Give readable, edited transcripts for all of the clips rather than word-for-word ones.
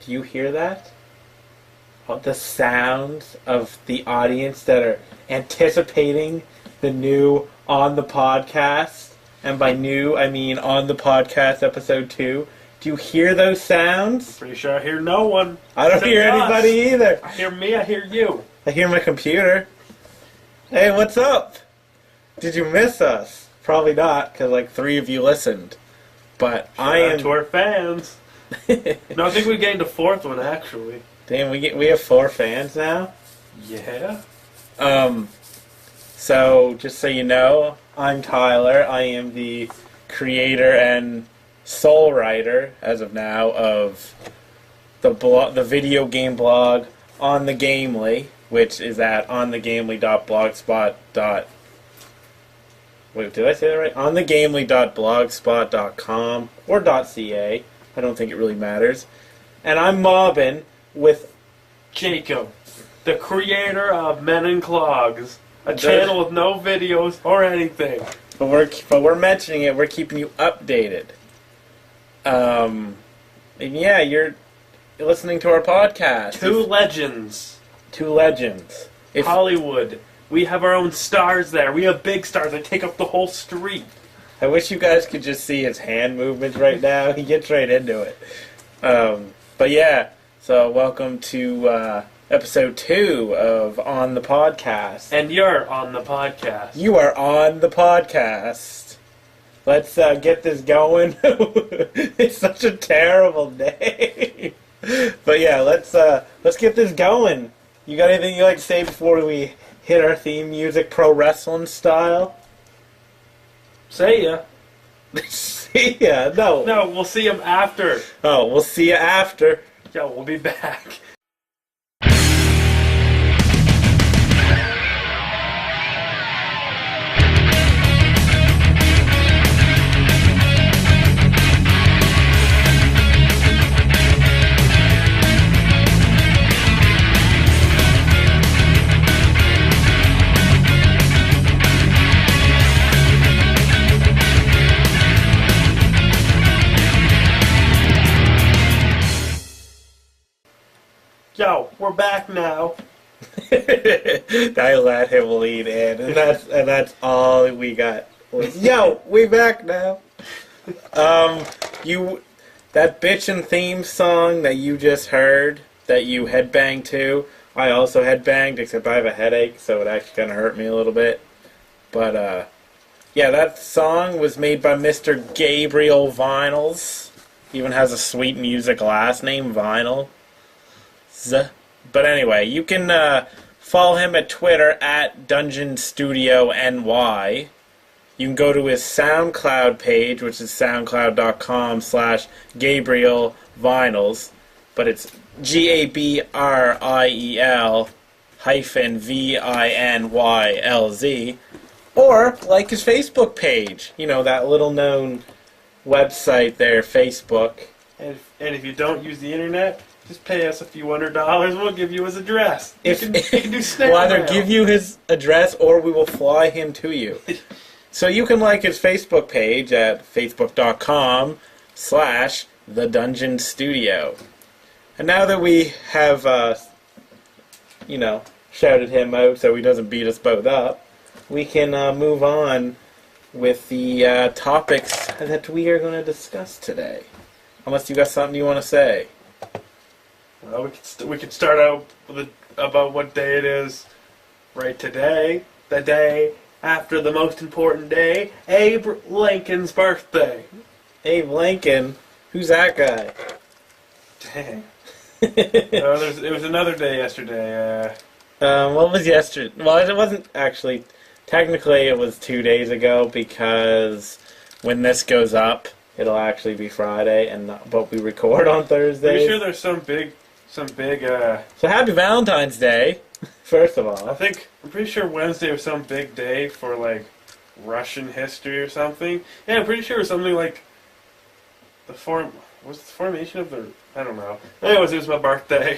Do you hear that? The sounds of the audience that are anticipating the new On the Podcast. And by new, I mean On the Podcast episode 2. Do you hear those sounds? Pretty sure I hear no one. I don't hear anybody either. I hear me, I hear you. I hear my computer. Hey, what's up? Did you miss us? Probably not, because like 3 of you listened. But I am... to our fans. No, I think we gained a 4th one, actually. Damn, we have 4 fans now? Yeah. So, just so you know, I'm Tyler. I am the creator and sole writer, as of now, of the video game blog On the Gamely, which is at onthegamely.blogspot. Wait, did I say that right? onthegamely.blogspot.com or .ca. I don't think it really matters. And I'm mobbing with Jacob, the creator of Men in Clogs, a channel with no videos or anything. But we're mentioning it. We're keeping you updated. And yeah, you're listening to our podcast. Two legends. Hollywood. We have our own stars there. We have big stars that take up the whole street. I wish you guys could just see his hand movements right now. He gets right into it. But yeah, so welcome to episode 2 of On the Podcast. And you're on the podcast. You are on the podcast. Let's get this going. It's such a terrible name. But yeah, let's get this going. You got anything you'd like to say before we hit our theme music, pro wrestling style? See ya. See ya. No, we'll see him after. Oh, we'll see you after. Yo, we'll be back. Yo, we're back now. I let him lead in, and that's all we got. Yo, we back now. That bitchin' theme song that you just heard, that you headbanged to, I also headbanged, except I have a headache, so it actually kind of hurt me a little bit. But yeah, that song was made by Mr. Gabriel Vinyls. He even has a sweet music last name, Vinyl. But anyway, you can follow him at Twitter at Dungeon Studio NY. You can go to his SoundCloud page, which is soundcloud.com/Gabriel Vinyls, but it's GABRIEL-VINYLZ, or like his Facebook page. You know, that little known website there, Facebook. And if you don't use the internet, just pay us a few $100. We'll give you his address. You can do snail We'll either mail. give you his address or we will fly him to you. So you can like his Facebook page at facebook.com/thedungeonstudio. And now that we have, shouted him out so he doesn't beat us both up, we can move on with the topics that we are going to discuss today. Unless you got something you want to say. Well, we could start out with about what day it is right today. The day after the most important day, Abe Lincoln's birthday. Abe Lincoln? Who's that guy? Dang. It was another day yesterday. What was yesterday? Well, it wasn't actually. Technically, it was 2 days ago because when this goes up, it'll actually be Friday, but we record on Thursday. Pretty sure there's some big. So happy Valentine's Day, first of all. I'm pretty sure Wednesday was some big day for, like, Russian history or something. Yeah, I'm pretty sure it was something like was the formation of the, I don't know. Anyways, it was my birthday.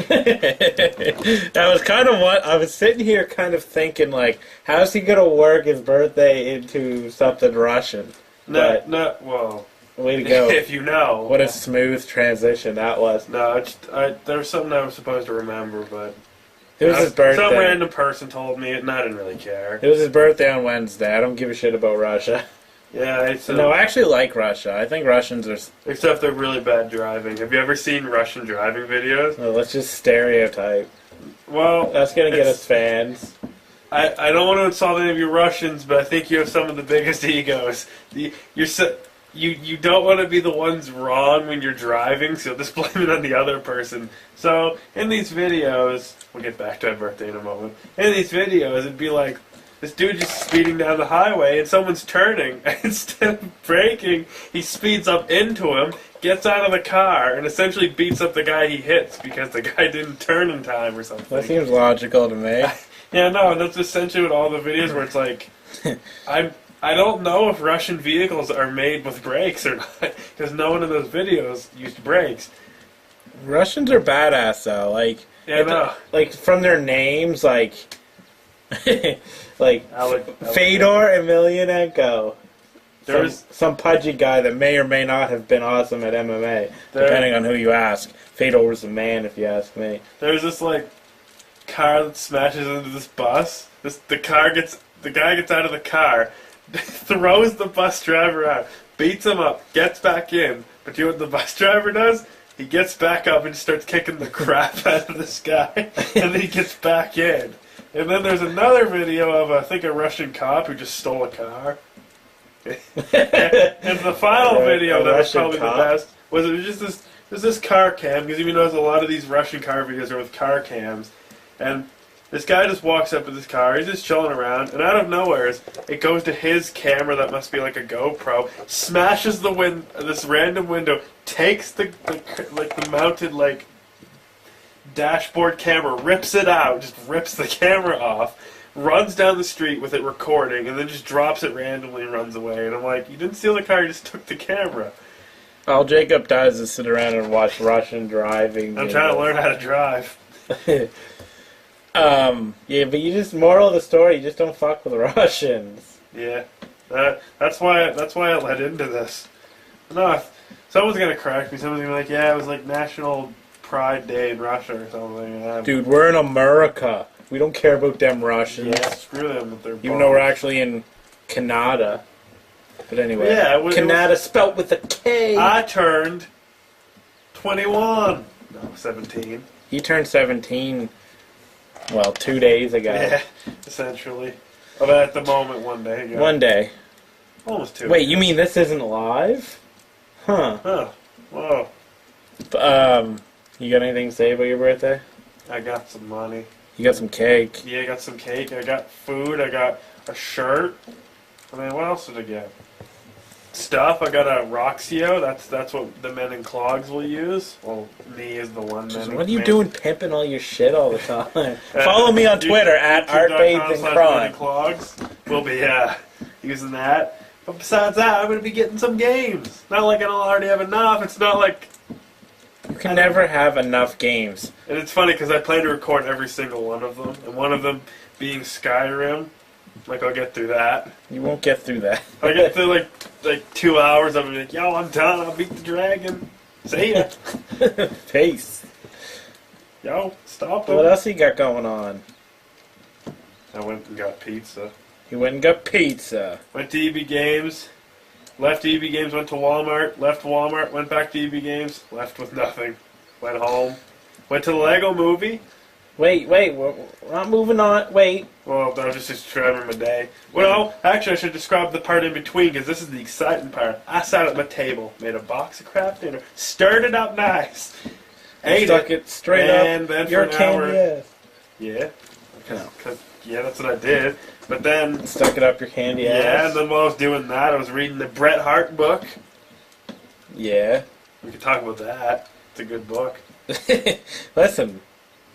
That was kind of what, I was sitting here kind of thinking, like, how's he going to work his birthday into something Russian? Well, Way to go. If you know. What a smooth transition that was. No, there was something I was supposed to remember, but It was his birthday. Some random person told me it, and I didn't really care. It was his birthday on Wednesday. I don't give a shit about Russia. Yeah, no, I actually like Russia. I think Russians are... Except they're really bad driving. Have you ever seen Russian driving videos? Well, let's just stereotype. Well... That's going to get us fans. I don't want to insult any of you Russians, but I think you have some of the biggest egos. You don't want to be the ones wrong when you're driving, so just blame it on the other person. So, in these videos... We'll get back to my birthday in a moment. In these videos, it'd be like... This dude just speeding down the highway, and someone's turning. Instead of braking, he speeds up into him, gets out of the car, and essentially beats up the guy he hits because the guy didn't turn in time or something. That seems logical to me. Yeah, no, that's essentially what all the videos where it's like, I don't know if Russian vehicles are made with brakes or not, because no one in those videos used brakes. Russians are badass though, like, yeah, no. Like from their names, like, like Fedor Emelianenko. There's some pudgy guy that may or may not have been awesome at MMA, depending on who you ask. Fedor was the man, if you ask me. There's this like car that smashes into this bus. The guy gets out of the car, throws the bus driver out, beats him up, gets back in. But you know what the bus driver does? He gets back up and starts kicking the crap out of this guy, and then he gets back in. And then there's another video of, I think, a Russian cop who just stole a car. And the final video that was probably the best was just this car cam, because even though a lot of these Russian car videos are with car cams, and this guy just walks up with his car, he's just chilling around, and out of nowhere, it goes to his camera that must be like a GoPro, smashes this random window, takes the mounted like dashboard camera, rips it out, just rips the camera off, runs down the street with it recording, and then just drops it randomly and runs away. And I'm like, you didn't steal the car, you just took the camera. All Jacob does is sit around and watch Russian driving. I'm trying to learn how to drive. Yeah, but moral of the story, you just don't fuck with Russians. Yeah, that's why I led into this. No, someone's gonna correct me. Someone's gonna be like, yeah, it was like National Pride Day in Russia or something. Dude, we're in America. We don't care about them Russians. Yeah, screw them with their bombs. Even though we're actually in Canada. But anyway, yeah, Canada spelt with a K. I turned 21. No, 17. He turned 17, well, 2 days ago. Yeah, essentially. But at the moment, 1 day ago. 1 day. Almost 2. Wait, you mean this isn't live? Huh. Huh. Whoa. You got anything to say about your birthday? I got some money. You got some cake. Yeah, I got some cake. I got food. I got a shirt. I mean, what else did I get? Stuff. I got a Roxio. That's what the men in clogs will use. Well, me is the one man. What are you doing pimping all your shit all the time? Follow me on Twitter at ArtBatesandCrogs. We'll be using that. But besides that, I'm going to be getting some games. Not like I don't already have enough. It's not like... You can never have enough games. And it's funny because I plan to record every single one of them. And one of them being Skyrim. Like, I'll get through that. You won't get through that. I'll get through, like 2 hours. I'll be like, yo, I'm done. I'll beat the dragon. See ya. Peace. Yo, stop it. What else you got going on? I went and got pizza. You went and got pizza. Went to EB Games. Left EB Games, went to Walmart. Left Walmart, went back to EB Games. Left with nothing. Went home. Went to the Lego movie. Wait, we're not moving on. Wait. Well, that was just describing my day. Well, actually, I should describe the part in between, because this is the exciting part. I sat at my table, made a box of craft dinner, stirred it up nice, ate stuck it straight and up then your for an candy hour, ass. Yeah. Yeah, that's what I did. But then... Stuck it up your candy ass. Yeah, and then while I was doing that, I was reading the Bret Hart book. Yeah. We could talk about that. It's a good book. Listen,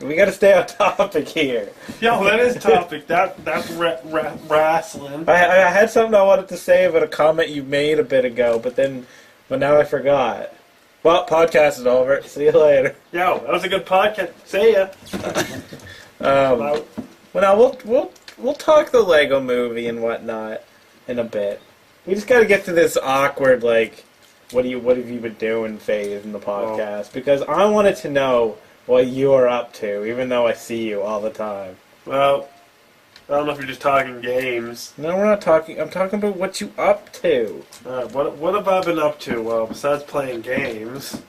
we gotta stay on topic here. Yo, that is topic. That's wrestling. I had something I wanted to say about a comment you made a bit ago, but now I forgot. Well, podcast is over. See you later. Yo, that was a good podcast. See ya. Well, now we'll talk the Lego movie and whatnot in a bit. We just gotta get to this awkward what have you been doing phase in the podcast, because I wanted to know what you're up to, even though I see you all the time. Well, I don't know if you're just talking games. No, we're not talking. I'm talking about what you up to. What have I been up to? Well, besides playing games,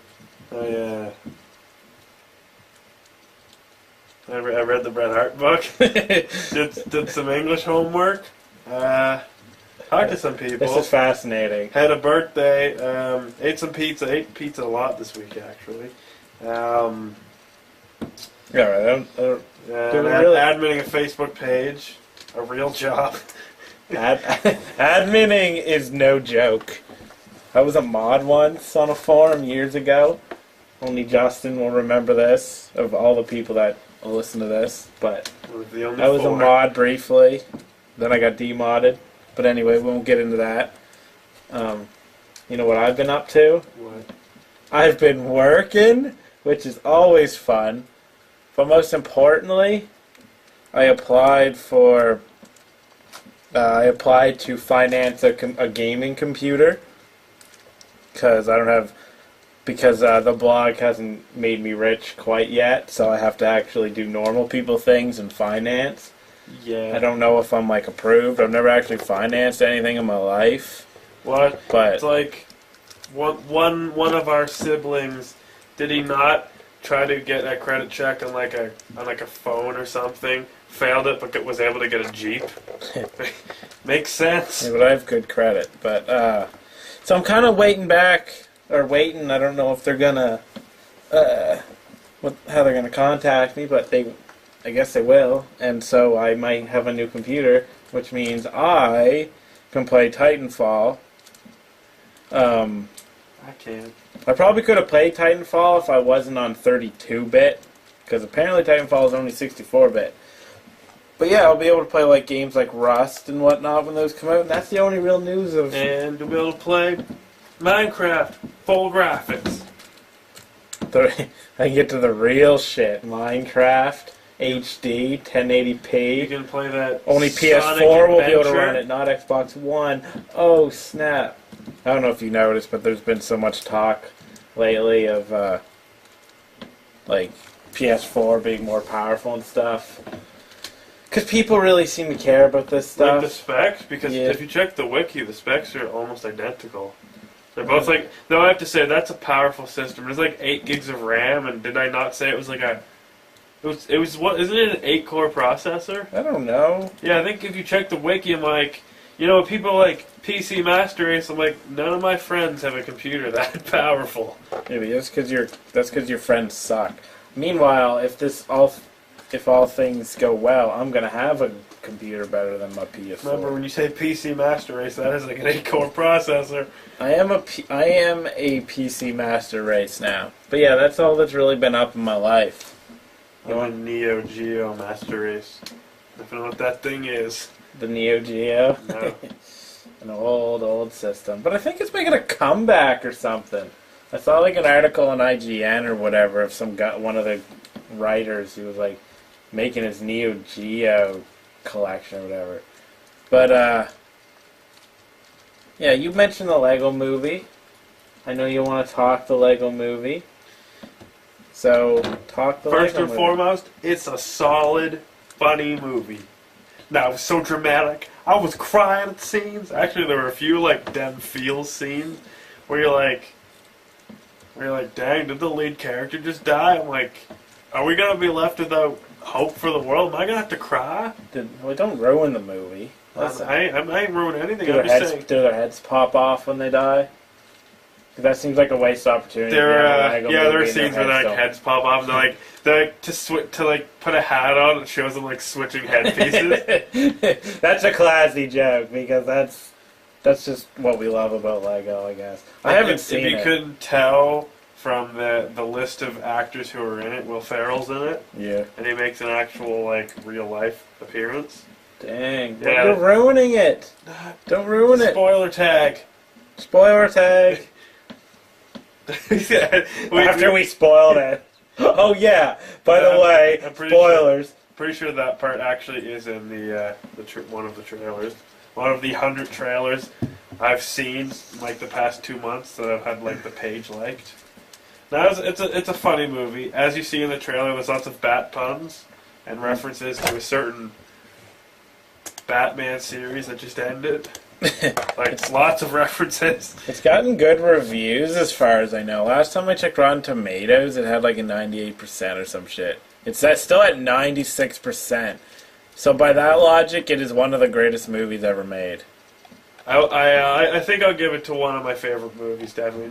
I read the Bret Hart book. did some English homework. Talked to some people. This is fascinating. Had a birthday. Ate some pizza. Ate pizza a lot this week, actually. Yeah, right. Adminning a Facebook page, a real job. Adminning is no joke. I was a mod once on a forum years ago. Only Justin will remember this, of all the people that will listen to this. But I was a mod briefly. Then I got demodded. But anyway, we won't get into that. You know what I've been up to? What? I've been working, which is always fun. But most importantly, I applied to finance a gaming computer because the blog hasn't made me rich quite yet, so I have to actually do normal people things in finance. Yeah. I don't know if I'm approved. I've never actually financed anything in my life. What? But it's like one of our siblings, did he not try to get a credit check on a phone or something? Failed it, but was able to get a Jeep. Makes sense. Yeah, but I have good credit. But so I'm kind of waiting. I don't know if they're gonna how they're gonna contact me, but I guess they will. And so I might have a new computer, which means I can play Titanfall. I can't. I probably could have played Titanfall if I wasn't on 32-bit, because apparently Titanfall is only 64-bit. But yeah, I'll be able to play games like Rust and whatnot when those come out, and that's the only real news of... And you'll be able to play Minecraft, full graphics. I can get to the real shit. Minecraft, HD, 1080p. You can play that. Only PS4 will be able to run it, not Xbox One. Oh, snap. I don't know if you noticed, but there's been so much talk lately of PS4 being more powerful and stuff. Because people really seem to care about this stuff. Like the specs? Because if you check the wiki, the specs are almost identical. They're both though I have to say, that's a powerful system. There's 8 gigs of RAM, and did I not say it was it was what, isn't it an 8-core processor? I don't know. Yeah, I think if you check the wiki, I'm people PC Master Race, I'm none of my friends have a computer that powerful. Maybe that's because your friends suck. Meanwhile, if all things go well, I'm gonna have a computer better than my PS4. Remember, when you say PC Master Race, that is an 8-core processor. I am a PC Master Race now. But yeah, that's all that's really been up in my life. I'm a Neo Geo Master Race. I don't know what that thing is. The Neo Geo? No. An old system. But I think it's making a comeback or something. I saw an article on IGN or whatever of one of the writers who was making his Neo Geo collection or whatever. But yeah, you mentioned the Lego movie. I know you want to talk the Lego movie. So talk the First Lego and movie. foremost, it's a solid, funny movie. Now, it was so dramatic. I was crying at scenes. Actually, there were a few dem feels scenes where you're like, dang, did the lead character just die? I'm are we gonna be left without hope for the world? Am I gonna have to cry? Well, don't ruin the movie. I ain't ruining anything. Do their heads pop off when they die? Because that seems like a waste opportunity. There are scenes where their heads pop off, and they're to put a hat on. It shows them switching head pieces. That's a classy joke because that's just what we love about Lego, I guess. I haven't seen it. If you couldn't tell from the list of actors who are in it, Will Ferrell's in it. Yeah. And he makes an actual real life appearance. Dang. Yeah. You're ruining it. Don't ruin it. Spoiler tag. Spoiler tag. After we spoiled it. Oh yeah. By the way, spoilers. Pretty sure that part actually is in the one of the trailers, one of the 100 trailers. I've seen like the past 2 months that I've had like the page liked. Now it's a funny movie. As you see in the trailer, there's lots of bat puns and references to a certain Batman series that just ended. Like lots of references. It's gotten good reviews as far as I know. Last time I checked Rotten Tomatoes, it had like a 98% or some shit. It's still at 96%. So by that logic, it is one of the greatest movies ever made. I think I'll give it to one of my favorite movies. Definitely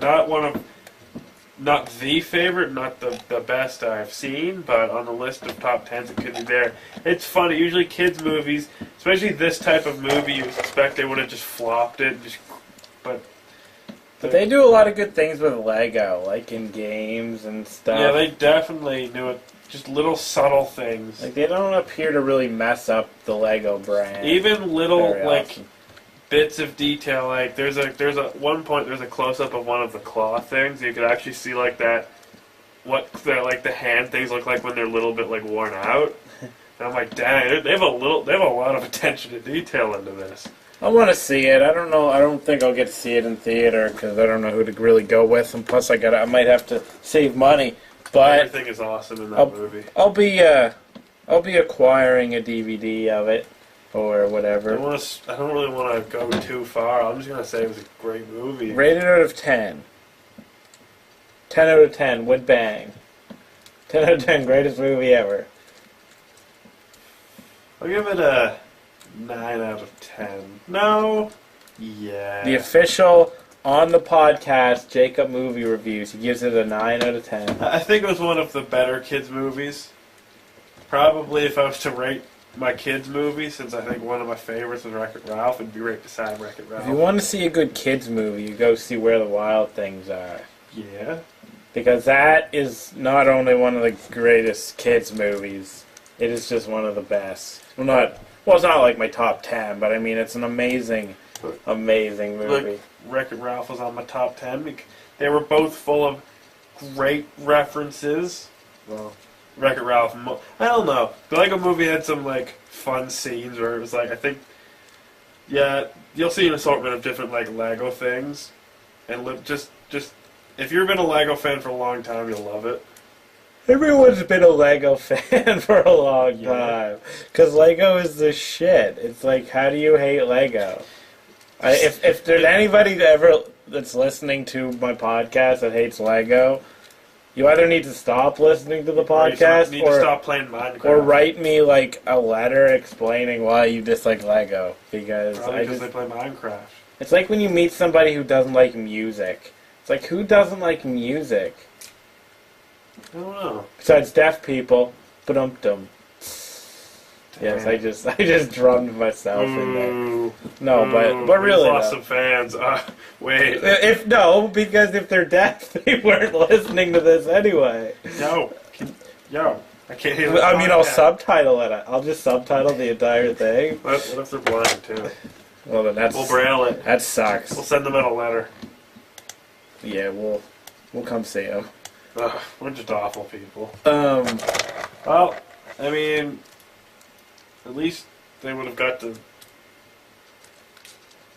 not the favorite, not the best I've seen, but on the list of top 10s, it could be there. It's funny. Usually kids' movies, especially this type of movie, you expect they would have just flopped it. But they do a lot of good things with Lego, like in games and stuff. Yeah, they definitely do it. Just little subtle things. Like, they don't appear to really mess up the Lego brand. Even little, like, often. Bits of detail, like there's a one point there's a close up of one of the claw things. You could actually see like what the hand things look like when they're a little bit like worn out. And I'm like, dang, they have a lot of attention to detail into this. I want to see it. I don't know. I don't think I'll get to see it in theater because I don't know who to really go with, and plus I might have to save money. But everything is awesome in that movie. I'll be acquiring a DVD of it. Or whatever. I don't really want to go too far. I'm just going to say it was a great movie. Rated out of 10. 10 out of 10. Would bang. 10 out of 10. Greatest movie ever. I'll give it a 9 out of 10. No. Yeah. The official, on the podcast, Jacob Movie Reviews. He gives it a 9 out of 10. I think it was one of the better kids' movies. Probably if I was to rate my kids' movie, since I think one of my favorites was Wreck-It Ralph, it'd be right beside Wreck-It Ralph. If you want to see a good kids' movie, you go see Where the Wild Things Are. Yeah. Because that is not only one of the greatest kids' movies, it is just one of the best. Well, it's not like my top 10, but I mean, it's an amazing movie. Like, Wreck-It Ralph was on my top 10. They were both full of great references. Well, Wreck-It Ralph, I don't know. The Lego Movie had some like fun scenes where it was like, I think, yeah, you'll see an assortment of different like Lego things, and just if you've been a Lego fan for a long time, you'll love it. Everyone's been a Lego fan for a long time because Lego is the shit. It's like, how do you hate Lego? If there's anybody that's listening to my podcast that hates Lego, you either need to stop listening to the podcast, or need to stop playing Minecraft, or write me like a letter explaining why you dislike Lego. Because they play Minecraft. It's like when you meet somebody who doesn't like music. It's like, who doesn't like music? I don't know. Besides deaf people, ba-dum-dum. Yes, I just drummed myself in there. No, but really, lost some fans. Wait. Because if they're deaf, they weren't listening to this anyway. Yo, I can't hear. I mean, I'll subtitle it. I'll just subtitle the entire thing. What if they're blind too? Well, then we'll braille it. That sucks. We'll send them out a letter. Yeah, we'll come see them. We're just awful people. Well, I mean, at least they would have got to.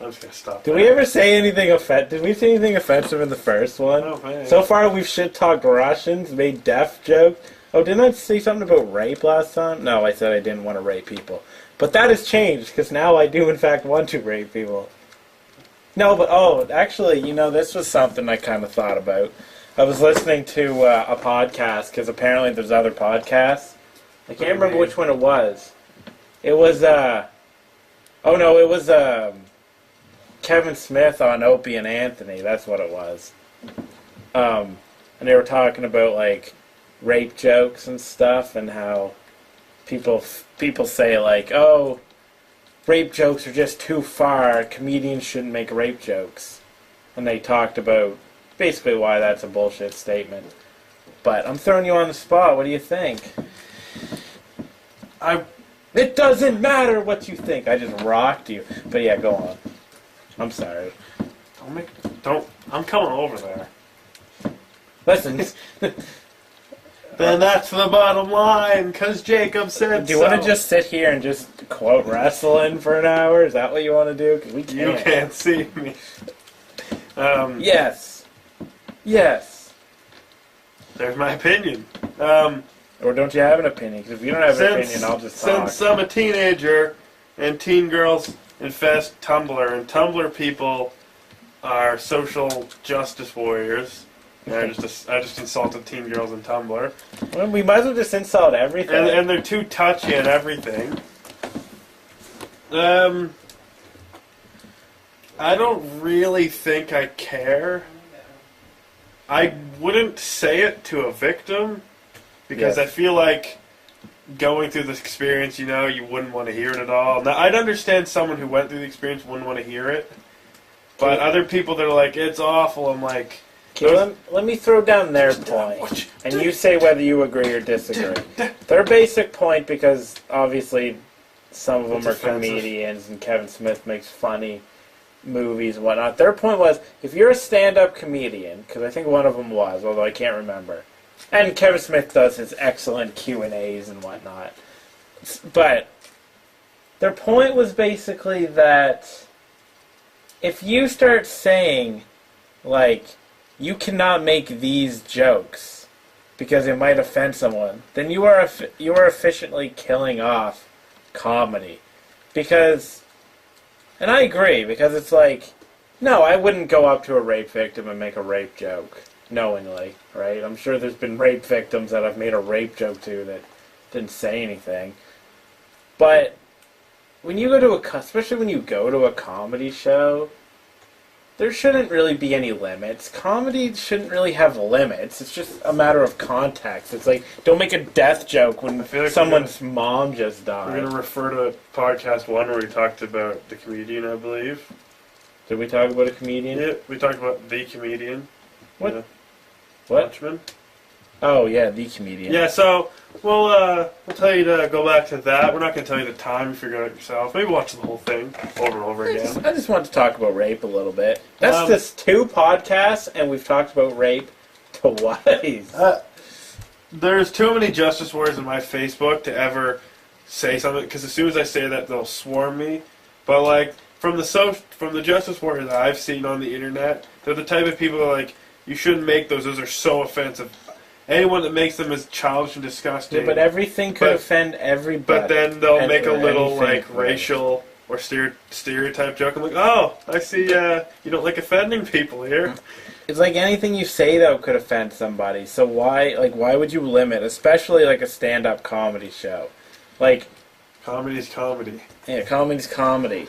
I'm just gonna stop. Did we ever say anything offensive? Did we say anything offensive in the first one? No, man. So far, we've shit-talked Russians, made deaf jokes. Oh, didn't I say something about rape last time? No, I said I didn't want to rape people. But that has changed, because now I do, in fact, want to rape people. No, but, actually, this was something I kind of thought about. I was listening to a podcast, because apparently there's other podcasts. I can't remember which one it was. It was, Kevin Smith on Opie and Anthony. That's what it was. And they were talking about, like, rape jokes and stuff, and how people say, like, oh, rape jokes are just too far. Comedians shouldn't make rape jokes. And they talked about basically why that's a bullshit statement. But I'm throwing you on the spot. What do you think? It doesn't matter what you think. I just rocked you. But yeah, go on. I'm sorry. I'm coming over there. Listen. Then that's the bottom line, because Jacob said Do you want to just sit here and just quote wrestling for an hour? Is that what you want to do? 'Cause we can't. You can't see me. Yes. Yes. There's my opinion. Or don't you have an opinion? Because if you don't have an opinion, I'll just talk. Since I'm a teenager and teen girls infest Tumblr, and Tumblr people are social justice warriors. I just insulted teen girls on Tumblr. Well, we might as well just insult everything. And they're too touchy on everything. I don't really think I care. I wouldn't say it to a victim, because I feel like going through this experience, you wouldn't want to hear it at all. Now, I'd understand someone who went through the experience wouldn't want to hear it, but other people that are like, it's awful, I'm like... Okay, let me throw down their point, and you say whether you agree or disagree. Their basic point, because obviously some of them are comedians, and Kevin Smith makes funny movies and whatnot. Their point was, if you're a stand-up comedian, because I think one of them was, although I can't remember, and Kevin Smith does his excellent Q&As and whatnot, but their point was basically that if you start saying, like, you cannot make these jokes because it might offend someone, then you are efficiently killing off comedy. Because, and I agree, because it's like, no, I wouldn't go up to a rape victim and make a rape joke knowingly, right? I'm sure there's been rape victims that I've made a rape joke to that didn't say anything. But when you go to especially when you go to a comedy show, there shouldn't really be any limits. Comedy shouldn't really have limits. It's just a matter of context. It's like, don't make a death joke when someone's mom just died. We're going to refer to podcast 1 where we talked about the comedian, I believe. Did we talk about a comedian? Yeah, we talked about the comedian. What? Yeah. What? Watchmen. Oh, yeah, the comedian. Yeah, so we'll tell you to go back to that. We're not going to tell you the time, you figure it out yourself. Maybe watch the whole thing over and over again. I just want to talk about rape a little bit. That's just 2 podcasts, and we've talked about rape twice. There's too many justice warriors in my Facebook to ever say something, because as soon as I say that, they'll swarm me. But, like, from the justice warriors that I've seen on the internet, they're the type of people that are like, you shouldn't make those are so offensive. Anyone that makes them is childish and disgusting. Yeah, but everything could offend everybody. But then they'll make a little, like, racial or stereotype joke. I'm like, oh, I see you don't like offending people here. It's like anything you say, though, could offend somebody. So why would you limit, especially, like, a stand-up comedy show? Like... Comedy's comedy. Yeah, comedy's comedy.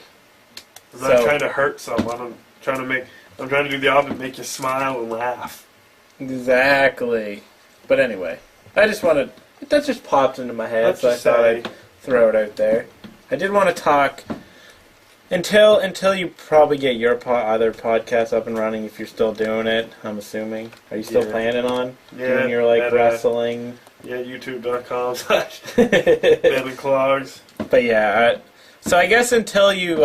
I'm not trying to hurt someone. I'm trying to do the opposite, make you smile and laugh. Exactly. But anyway, that just popped into my head, so I thought I'd throw it out there. I did want to talk until you probably get your other podcast up and running, if you're still doing it. I'm assuming. Are you still planning on doing your wrestling? Yeah, youtube.com/BevanClogs. But yeah, so I guess until you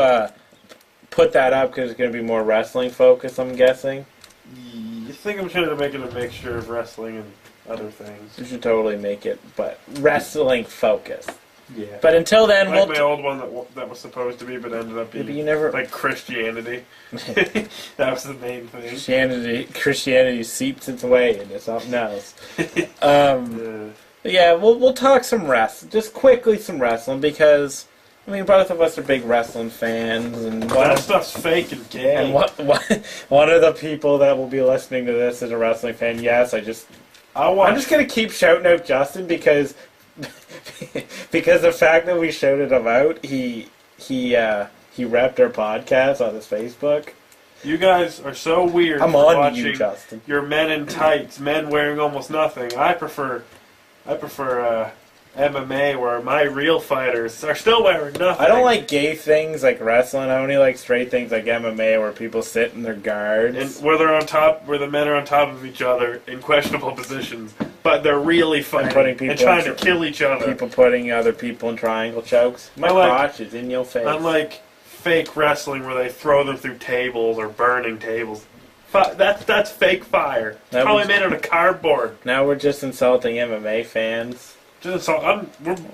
put that up, because it's going to be more wrestling focused, I'm guessing. You think I'm trying to make it a mixture of wrestling and other things? You should totally make it, but wrestling focused. Yeah. But until then, like my old one that was supposed to be, but ended up being like Christianity. That was the main thing. Christianity seeps its way into something else. Yeah, we'll talk some wrestling, just quickly some wrestling, because I mean both of us are big wrestling fans, and that stuff's fake and gay. And one of the people that will be listening to this is a wrestling fan. Yes, I'm just gonna keep shouting out Justin because the fact that we shouted him out, he repped our podcast on his Facebook. You guys are so weird. I'm on watching you, Justin. Your men in tights, men wearing almost nothing. I prefer MMA, where my real fighters are still wearing nothing. I don't like gay things like wrestling. I only like straight things like MMA, where people sit in their guards and where the men are on top of each other in questionable positions, but they're really fighting and trying to kill each other. People putting other people in triangle chokes. My crotch is in your face. Unlike fake wrestling, where they throw them through tables or burning tables. That's fake fire. That Probably was- made out of cardboard. Now we're just insulting MMA fans. Just We're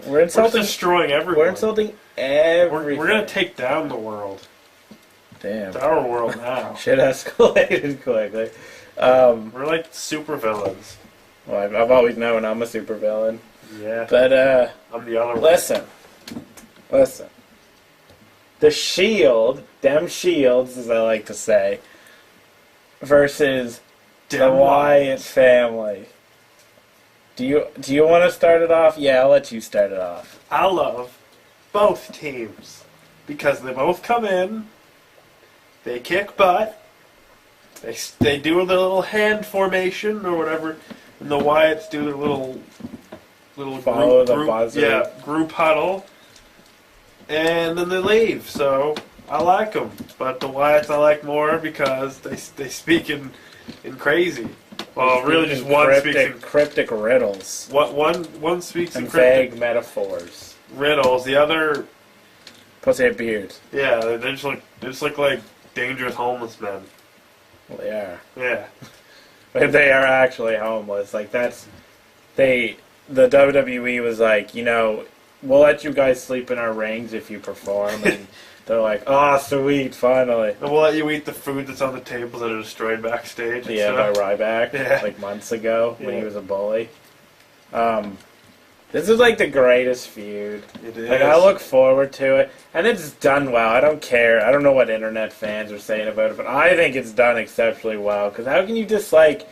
we're insulting. destroying everyone. We're insulting everything. We're gonna take down the world. Damn. It's our world now. Shit escalated quickly. We're like super villains. Well, I've always known I'm a supervillain. Yeah. But I'm the other one. listen. The Shield, them Shields, as I like to say, versus the Wyatt family. Do you want to start it off? Yeah, I'll let you start it off. I love both teams because they both come in, they kick butt, they do the little hand formation or whatever, and the Wyatts do their little Follow the group, buzzer. yeah, group huddle, and then they leave. So I like them, but the Wyatts I like more because they speak in crazy. Well, really, just one speaks in cryptic riddles. One speaks in And cryptic vague metaphors. riddles. The other, Plus they have beards. yeah, they just look like dangerous homeless men. Well, they are. Yeah, But they are actually homeless. Like, the WWE was like, we'll let you guys sleep in our rings if you perform. And they're like, oh, sweet, finally. and we'll let you eat the food that's on the tables that are destroyed backstage. And Yeah, by stuff. Ryback, Yeah. like months ago when he Yeah. was a bully. This is like the greatest feud. It is. Like, I look forward to it, and it's done well. I don't care. I don't know what internet fans are saying about it, but I think it's done exceptionally well. Because how can you dislike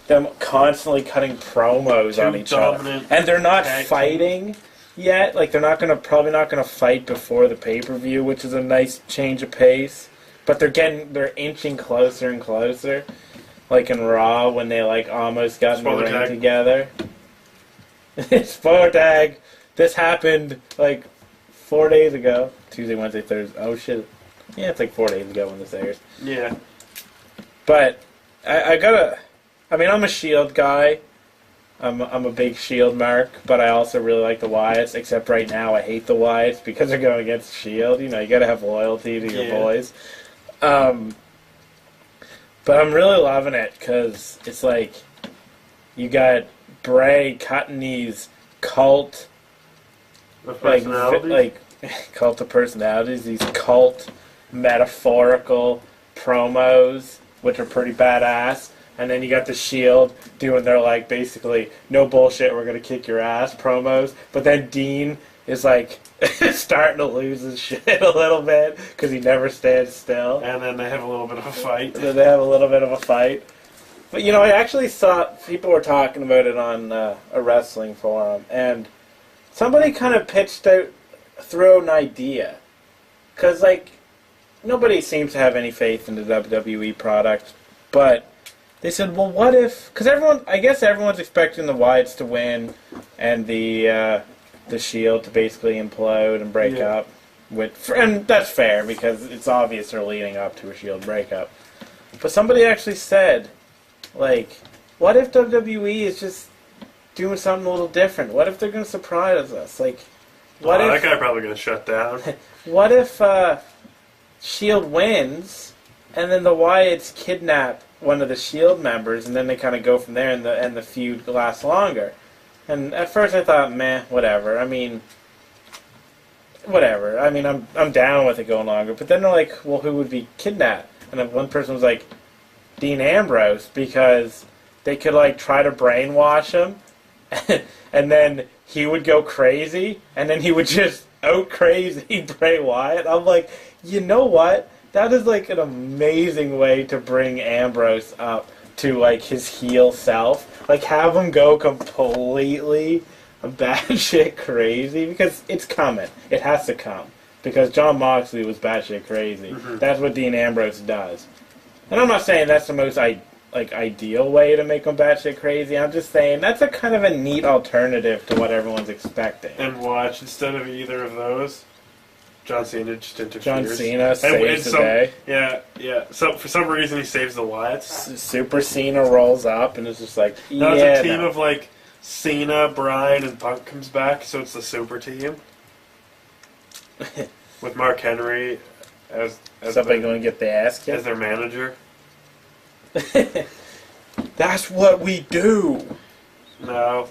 them constantly cutting promos Two on each other? dominant And they're not tag fighting yet. Like, they're probably not gonna fight before the pay-per-view, which is a nice change of pace. But they're inching closer and closer. Like in Raw, when they like almost got in the Spoiler ring tag. together. Spoiler tag. This happened like 4 days ago. Tuesday, Wednesday, Thursday. Oh shit. Yeah, it's like 4 days ago when this airs. Yeah. But I'm a Shield guy. I'm a big Shield mark, but I also really like the Wyatts. Except right now, I hate the Wyatts because they're going against Shield. You gotta have loyalty to your Yeah. boys. But I'm really loving it because it's like you got Bray cutting these cult With like personalities. cult of personalities, these cult metaphorical promos, which are pretty badass. And then you got the Shield doing their like basically no bullshit, we're gonna kick your ass promos. But then Dean is like starting to lose his shit a little bit because he never stands still. And then they have a little bit of a fight. And then they have a little bit of a fight. But I actually saw people were talking about it on a wrestling forum, and somebody kind of threw an idea, because like nobody seems to have any faith in the WWE product, but they said, well, what if? Because everyone's expecting the Wyatts to win, and the Shield to basically implode and break Yeah. up. And that's fair because it's obvious they're leading up to a Shield breakup. But somebody actually said, like, what if WWE is just doing something a little different? What if they're going to surprise us? Like, what That if guy probably gonna shut down. what if Shield wins and then the Wyatts kidnap one of the Shield members and then they kind of go from there and the feud lasts longer? And at first I thought, meh, whatever. I mean, whatever. I mean, I'm down with it going longer. But then they're like, well, who would be kidnapped? And then one person was like, Dean Ambrose, because they could like try to brainwash him, and then he would go crazy, and then he would just out crazy Bray Wyatt. I'm like, you know what? That is like an amazing way to bring Ambrose up to like his heel self. Like have him go completely batshit crazy, because it's coming. It has to come. Because Jon Moxley was batshit crazy. Mhm. That's what Dean Ambrose does. And I'm not saying that's the most ideal way to make him batshit crazy. I'm just saying that's a kind of a neat alternative to what everyone's expecting. And watch, instead of either of those, John Cena just interferes. John Cena saves the day. Yeah. So for some reason he saves the Wyatts. Super Cena rolls up and it's just like, Now yeah, it's a team no. of like Cena, Bryan, and Punk comes back, so it's the super team with Mark Henry as Somebody going to get the ass as kicked. their manager. That's what we do. No,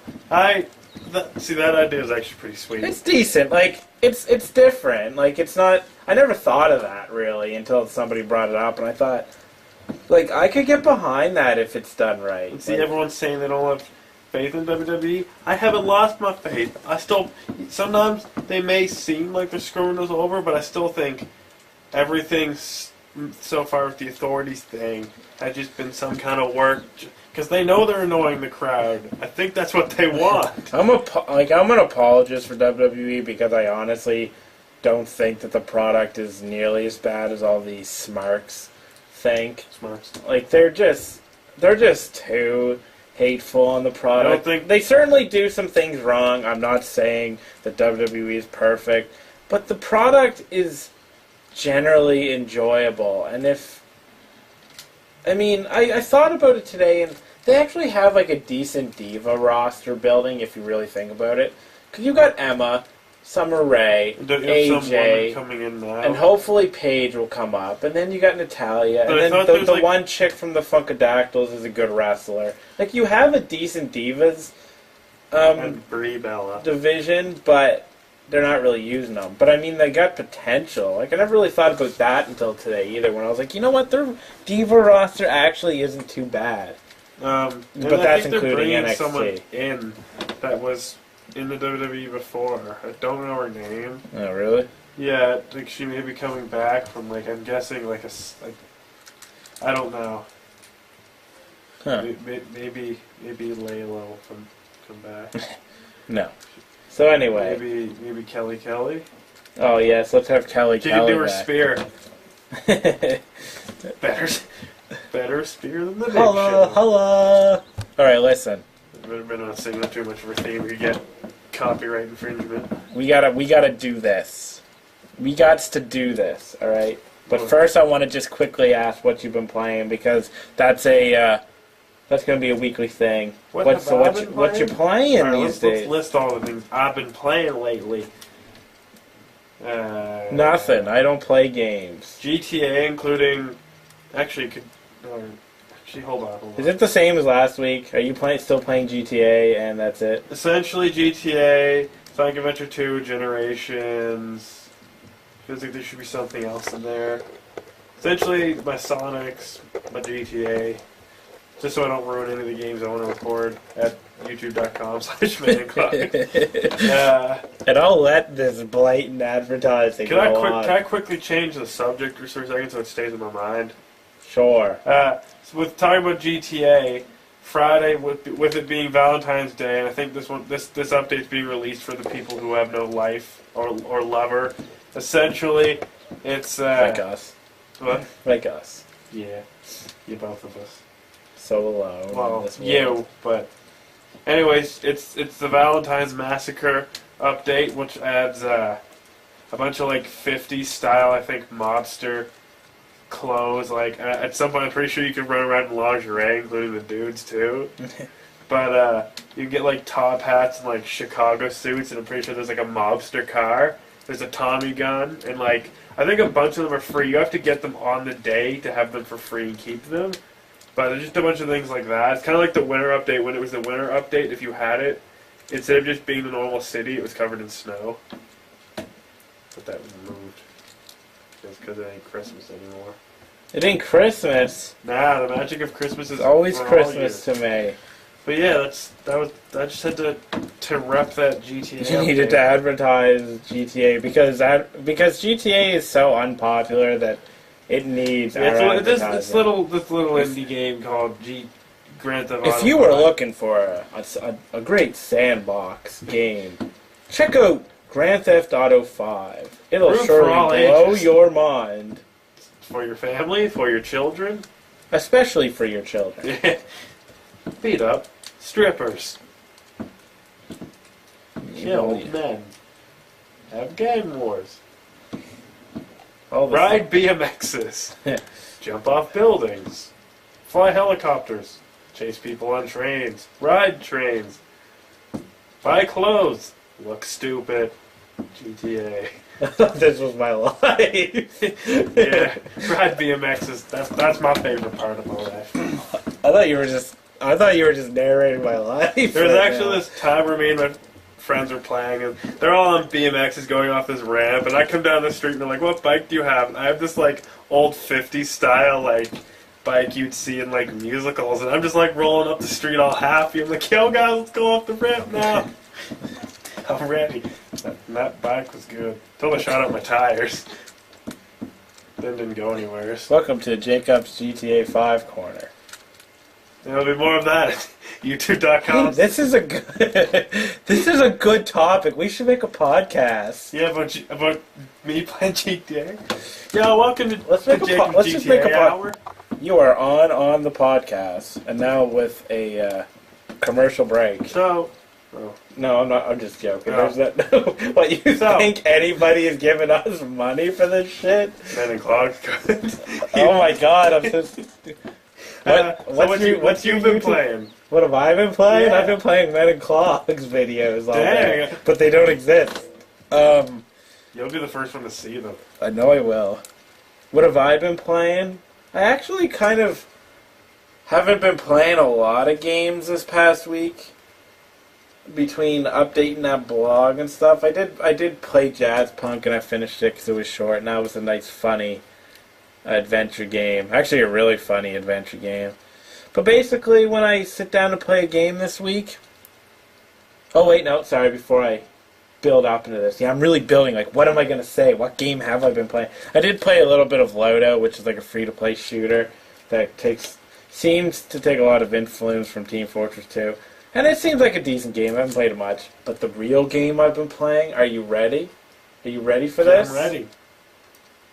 see that idea is actually pretty sweet. It's decent. Like it's different. Like it's not. I never thought of that really until somebody brought it up, and I thought, like, I could get behind that if it's done right. And see, like, everyone's saying they don't have faith in WWE. I haven't lost my faith. I still sometimes they may seem like they're screwing us over, but I still think everything's so far with the authorities thing has just been some kind of work. Because they know they're annoying the crowd. I think that's what they want. I'm an apologist for WWE because I honestly don't think that the product is nearly as bad as all these smarks think. Smarks. Like they're just too hateful on the product. I don't think they certainly do some things wrong. I'm not saying that WWE is perfect, but the product is generally enjoyable. And I thought about it today, and they actually have like a decent diva roster building if you really think about it. Because you got Emma, Summer Rae, AJ, coming in now. and hopefully Paige will come up. And then you got Natalia, But and then the one chick from the Funkadactyls is a good wrestler. Like, you have a decent divas and Brie Bella division, but they're not really using them. But I mean, they got potential. Like, I never really thought about that until today either, when I was like, you know what, their diva roster actually isn't too bad. but that's including NXT. Someone in that was in the WWE before. I don't know her name. Oh, really? Yeah, like she may be coming back from I'm guessing I don't know. Huh. Maybe Layla will come back. No. So anyway. Maybe Kelly. Oh yes, let's have Kelly. She can do her back. spear. Better spear than the Big Hello, Show. hello. All right, listen. We're not singing too much of her theme. We get copyright infringement. We gotta do this. We got to do this. All right. But first, I want to just quickly ask what you've been playing because that's gonna be a weekly thing. What you playing right, these days? Let's list all the things I've been playing lately. Nothing. I don't play games. GTA, including actually hold on. Is it the same as last week? Are you still playing GTA and that's it? Essentially GTA, Sonic Adventure 2, Generations. Feels like there should be something else in there. Essentially, my Sonics, my GTA. Just so I don't ruin any of the games I want to record at youtube.com/manclock. And I'll let this blatant advertising Can go on. I quickly change the subject for a second so it stays in my mind? Sure. So with talking about GTA, Friday with it being Valentine's Day, and I think this update's being released for the people who have no life or lover. Essentially, it's like us. What? Like us. Yeah, both of us. So alone. Well, in this world. you, but anyways, it's the Valentine's Massacre update, which adds a bunch of 50s style, I think, mobster clothes. At some point, I'm pretty sure you can run around in lingerie, including the dudes too. But you can get top hats and Chicago suits, and I'm pretty sure there's a mobster car. There's a Tommy gun, and I think a bunch of them are free. You have to get them on the day to have them for free and keep them. But there's just a bunch of things like that. It's kind of like the winter update. When it was the winter update, if you had it, instead of just being the normal city, it was covered in snow. But that was removed. Just because it ain't Christmas anymore. It ain't Christmas. Nah, the magic of Christmas is It's always for Christmas all to me. But yeah, I just had to rep that GTA. You needed to advertise GTA because GTA is so unpopular that it needs this little indie game called Grand Theft Auto. If you were looking for a great sandbox game, check out Grand Theft Auto 5. It'll surely blow your mind. For your family, for your children. Especially for your children. Beat up strippers. Kill men. Have gang wars. Ride BMXs. Jump off buildings. Fly helicopters. Chase people on trains. Ride trains. Buy clothes. Look stupid. GTA. This was my life. Yeah, ride BMX that's my favorite part of my life. I thought you were just narrating my life. There was actually this time where me and my friends were playing, and they're all on BMXs going off this ramp, and I come down the street and they're like, "What bike do you have?" And I have this like old '50s style like bike you'd see in like musicals, and I'm just like rolling up the street all happy. I'm like, "Yo guys, let's go off the ramp now." I'm ready. That bike was good. Till I shot out my tires. Then didn't go anywhere. Welcome to Jacob's GTA 5 corner. There'll be more of that at YouTube.com. Hey, this is a good topic. We should make a podcast. Yeah, about me playing GTA. Yeah, welcome to Let's make let's just make a hour. You are on the podcast, and now with a commercial break. So, No, I'm not. I'm just joking. Oh. There's that. What, you think anybody is giving us money for this shit? Men in clogs. Oh my god, I'm so. What you've been playing? What have I been playing? Yeah. I've been playing Men in Clogs videos all day, Dang. but they don't exist. You'll be the first one to see them. I know I will. What have I been playing? I actually kind of haven't been playing a lot of games this past week. Between updating that blog and stuff, I did play Jazz Punk, and I finished it because it was short, and that was a nice, funny adventure game. Actually, a really funny adventure game. But basically, when I sit down to play a game this week... Oh, wait, no, sorry, before I build up into this. Yeah, I'm really building, like, what am I going to say? What game have I been playing? I did play a little bit of Loadout, which is like a free-to-play shooter that seems to take a lot of influence from Team Fortress 2. And it seems like a decent game. I haven't played it much. But the real game I've been playing, are you ready? Are you ready for this? I'm ready.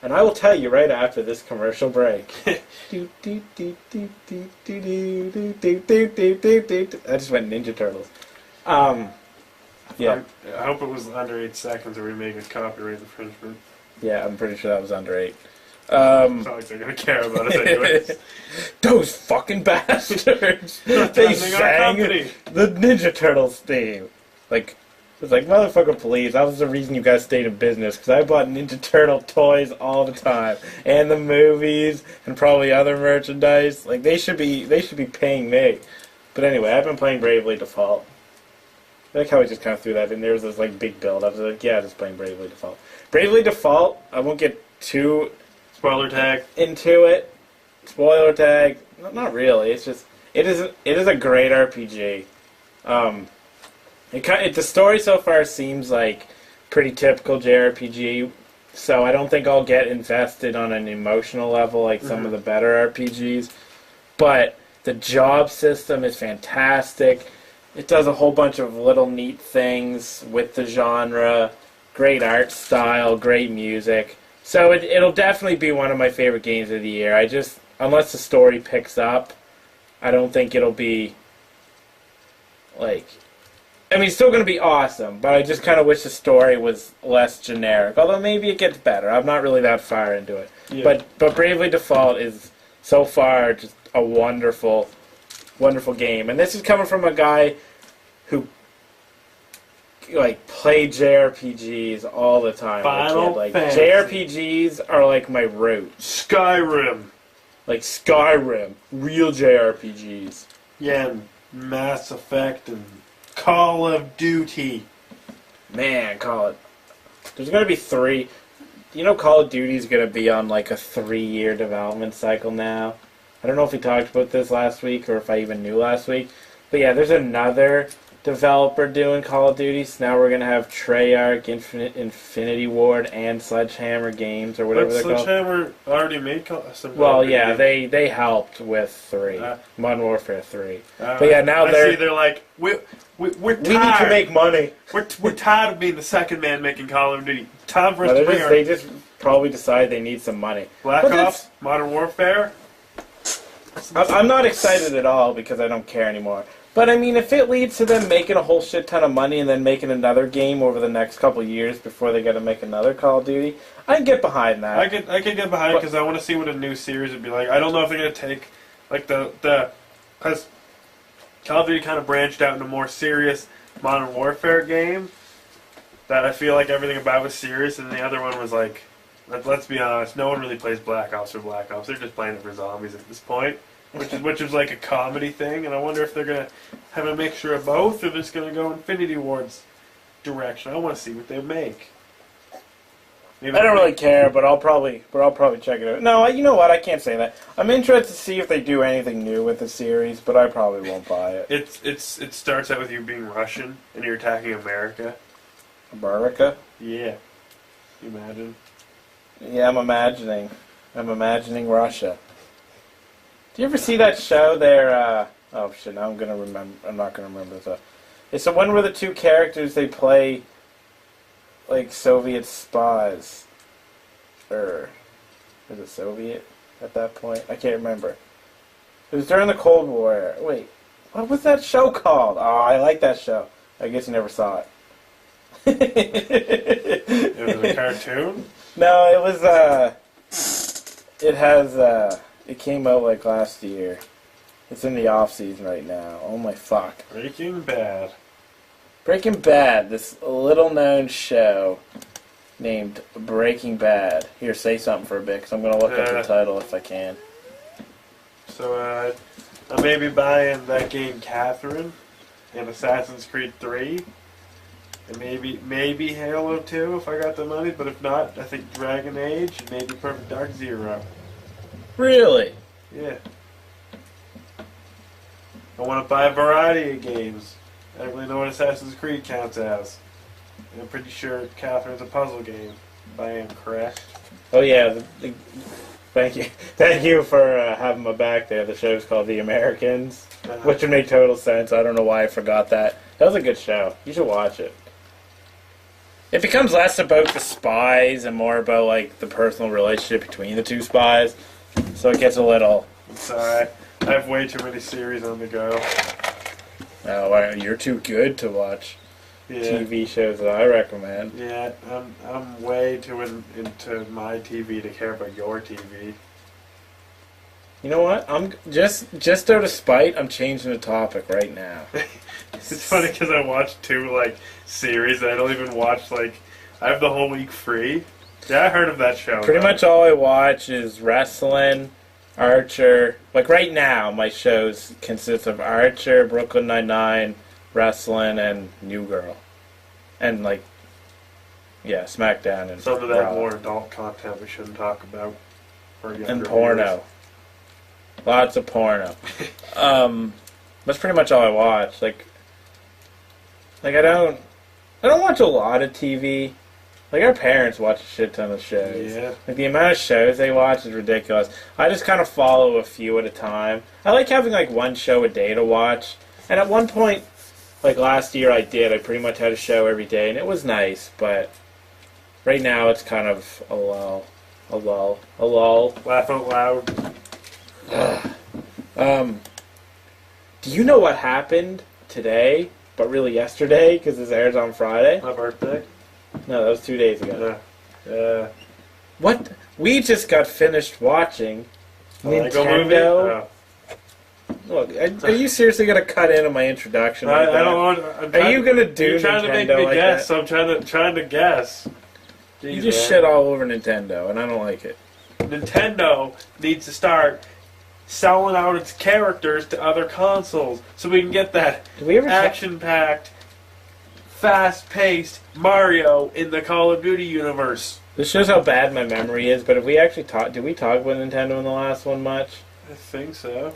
And I will tell you right after this commercial break. I just went Ninja Turtles. Yeah. I hope it was under 8 seconds or we make a copyright infringement. Yeah, I'm pretty sure that was under 8. It's not like they're going to care about it anyways. Those fucking bastards! They sang the Ninja Turtles theme. Like, it's like, motherfucker, please. That was the reason you guys stayed in business, because I bought Ninja Turtle toys all the time, and the movies, and probably other merchandise. Like, they should be paying me. But anyway, I've been playing Bravely Default. I like how I just kind of threw that in there. There's this like big build. I was like, yeah, just playing Bravely Default. Bravely Default. I won't get too Spoiler tag. into it. Spoiler tag. Not really. It's just it is a great RPG. The story so far seems like pretty typical JRPG, so I don't think I'll get invested on an emotional level like some of the better RPGs. But the job system is fantastic. It does a whole bunch of little neat things with the genre. Great art style, great music. So it'll definitely be one of my favorite games of the year. Unless the story picks up, I don't think it'll be like... I mean, it's still going to be awesome, but I just kind of wish the story was less generic. Although maybe it gets better. I'm not really that far into it. Yeah. But Bravely Default is so far just a wonderful, wonderful game. And this is coming from a guy who played JRPGs all the time. Final Fantasy. JRPGs are like my roots. Skyrim. Like Skyrim. Real JRPGs. Yeah, and Mass Effect and Call of Duty. Man, there's going to be 3. You know Call of Duty's going to be on like a 3-year development cycle now. I don't know if we talked about this last week or if I even knew last week. But yeah, there's another developer doing Call of Duty, so now we're going to have Treyarch, Infinity Ward, and Sledgehammer Games, or whatever they're called. Sledgehammer already made some... Well, yeah, they helped with 3. Modern Warfare 3. But yeah, now they're like, we're tired. We need to make money. We're tired of being the second man making Call of Duty. Time for us to bring They just probably decide they need some money. Black Ops, Modern Warfare. I'm not excited at all because I don't care anymore. But I mean, if it leads to them making a whole shit ton of money and then making another game over the next couple of years before they got to make another Call of Duty, I can get behind that. I could get behind it because I want to see what a new series would be like. I don't know if they're gonna take like because Call of Duty kind of branched out into more serious Modern Warfare game. that I feel like everything about was serious, and the other one was like, let's be honest, no one really plays Black Ops for Black Ops. They're just playing it for zombies at this point, which is like a comedy thing. And I wonder if they're gonna have a mixture of both, or they're just gonna go Infinity Ward's direction. I want to see what they make. Maybe I don't really care, but I'll probably check it out. No, you know what? I can't say that. I'm interested to see if they do anything new with the series, but I probably won't buy it. It starts out with you being Russian and you're attacking America. America? Yeah. You imagine? Yeah, I'm imagining. Russia. Do you ever see that show there? Oh shit! Now I'm not gonna remember the. It's the one where the two characters they play like Soviet spies, or is it Soviet at that point? I can't remember. It was during the Cold War. Wait, what was that show called? Oh, I like that show. I guess you never saw it. It was a cartoon? No, it was, it came out like last year. It's in the off season right now. Oh my fuck. Breaking Bad. Breaking Bad, this little known show named Breaking Bad. Here, say something for a bit, because I'm going to look up the title if I can. So, I may be buying that game Catherine and Assassin's Creed 3. And maybe Halo 2 if I got the money, but if not, I think Dragon Age and maybe Perfect Dark Zero. Really? Yeah. I want to buy a variety of games. I don't really know what Assassin's Creed counts as. And I'm pretty sure Catherine's a puzzle game, if I am correct. Oh yeah, thank you for having my back there. The show's called The Americans, which would make total sense. I don't know why I forgot that. That was a good show. You should watch it. It becomes less about the spies and more about like the personal relationship between the two spies. So it gets a little. I'm sorry. I have way too many series on the go. Oh, you're too good to watch TV shows that I recommend. Yeah, I'm way too into my TV to care about your TV. You know what? I'm just out of spite. I'm changing the topic right now. It's funny because I watched two series that I don't even watch. I have the whole week free. Yeah, I heard of that show. Pretty much all I watch is wrestling, Archer. Like right now, my shows consist of Archer, Brooklyn Nine-Nine, wrestling, and New Girl, and SmackDown and some of that Raw. more adult content we shouldn't talk about. And porno. Lots of porno. That's pretty much all I watch. I don't watch a lot of TV. Our parents watch a shit ton of shows. Yeah. The amount of shows they watch is ridiculous. I just kind of follow a few at a time. I like having one show a day to watch. And at one point, last year I pretty much had a show every day, and it was nice, but right now it's kind of a lull. Laugh out loud. Do you know what happened today, but really yesterday, because this airs on Friday? My birthday? No, that was 2 days ago. Yeah. What? We just got finished watching Lego Nintendo. movie? Look, are you seriously going to cut into my introduction? I don't want. Are you going to do You're trying Nintendo to make me like guess, that? so I'm trying to guess. Jeez, You just man. shit all over Nintendo, and I don't like it. Nintendo needs to start selling out its characters to other consoles so we can get that Did we ever action-packed, fast-paced Mario in the Call of Duty universe. This shows how bad my memory is, but if we actually did we talk about Nintendo in the last one much? I think so.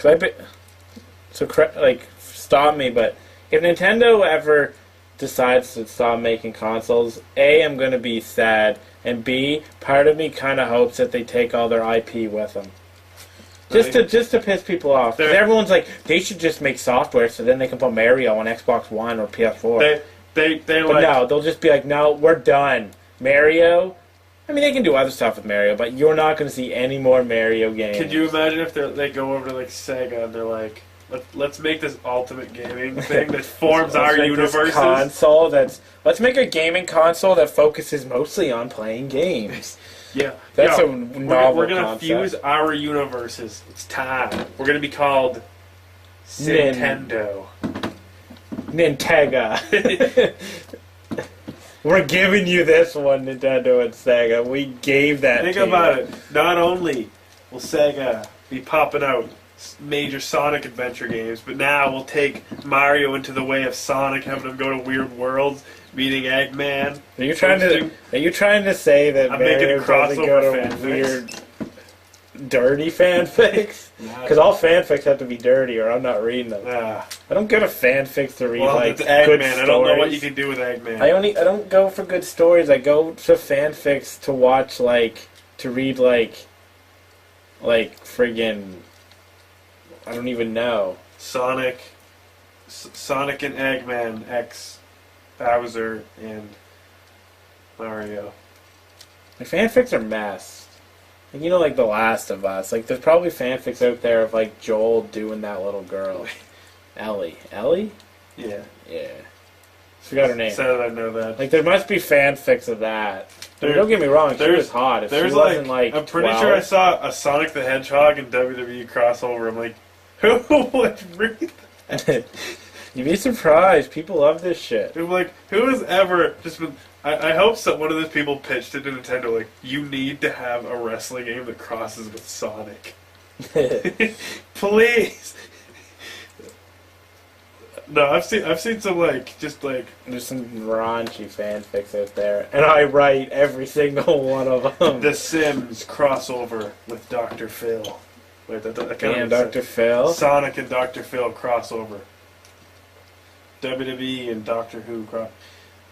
Stop me, but if Nintendo ever decides to stop making consoles, A, I'm going to be sad, and B, part of me kind of hopes that they take all their IP with them. Just to piss people off. 'Cause everyone's like, they should just make software so then they can put Mario on Xbox One or PS4. But no, they'll just be like, no, we're done. Mario? I mean, they can do other stuff with Mario, but you're not going to see any more Mario games. Could you imagine if they go over to Sega and they're like, let's make this ultimate gaming thing that forms our universes? Let's make a gaming console that focuses mostly on playing games. Yeah, that's a novel We're gonna concept. fuse our universes. It's time. We're gonna be called Nintendo. Nintega. We're giving you this one, Nintendo and Sega. We gave that Think to about you. it. Not only will Sega be popping out major Sonic adventure games, but now we'll take Mario into the way of Sonic, having him go to weird worlds, meeting Eggman. Are you trying to say that I'm Mario making a doesn't go crossover to fanfics. weird, dirty fanfics? Because all fanfics have to be dirty, or I'm not reading them. I don't go to fanfics to read It's good Eggman. stories. I don't know what you can do with Eggman. I don't go for good stories. I go to fanfics to watch to read friggin', I don't even know. Sonic and Eggman X Bowser and Mario. Like, fanfics are mess. Like The Last of Us. There's probably fanfics out there of Joel doing that little girl, Ellie. Ellie? Yeah. Yeah. Forgot her name. Sad that I know that. There must be fanfics of that. Don't get me wrong, she was hot. If she wasn't I'm pretty 12, sure I saw a Sonic the Hedgehog and WWE crossover. I'm like, who would read that? You'd be surprised. People love this shit. I'm like, who has ever just been... I hope one of those people pitched it to Nintendo, you need to have a wrestling game that crosses with Sonic. Please! No, I've seen some, There's some raunchy fanfics out there, and I write every single one of them. The Sims crossover with Dr. Phil. Wait, that kind Damn, Dr. Phil? Sonic and Dr. Phil crossover. WWE and Doctor Who cross.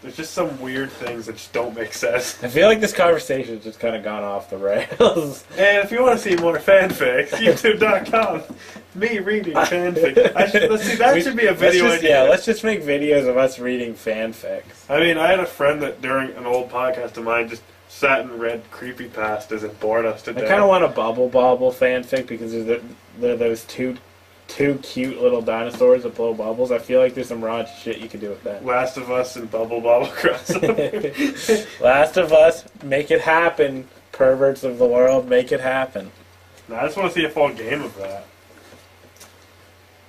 There's just some weird things that just don't make sense. I feel like this conversation has just kind of gone off the rails. And if you want to see more fanfics, youtube.com. Me reading fanfic. That should be a video idea. Yeah, let's just make videos of us reading fanfics. I mean, I had a friend that during an old podcast of mine just sat and read creepypastas and bored us to death. I kind of want a Bubble Bobble fanfic because there are those two cute little dinosaurs that blow bubbles. I feel like there's some raunchy shit you could do with that. Last of Us and Bubble Bobble crossover. Last of Us, make it happen. Perverts of the world, make it happen. No, I just want to see a full game of that.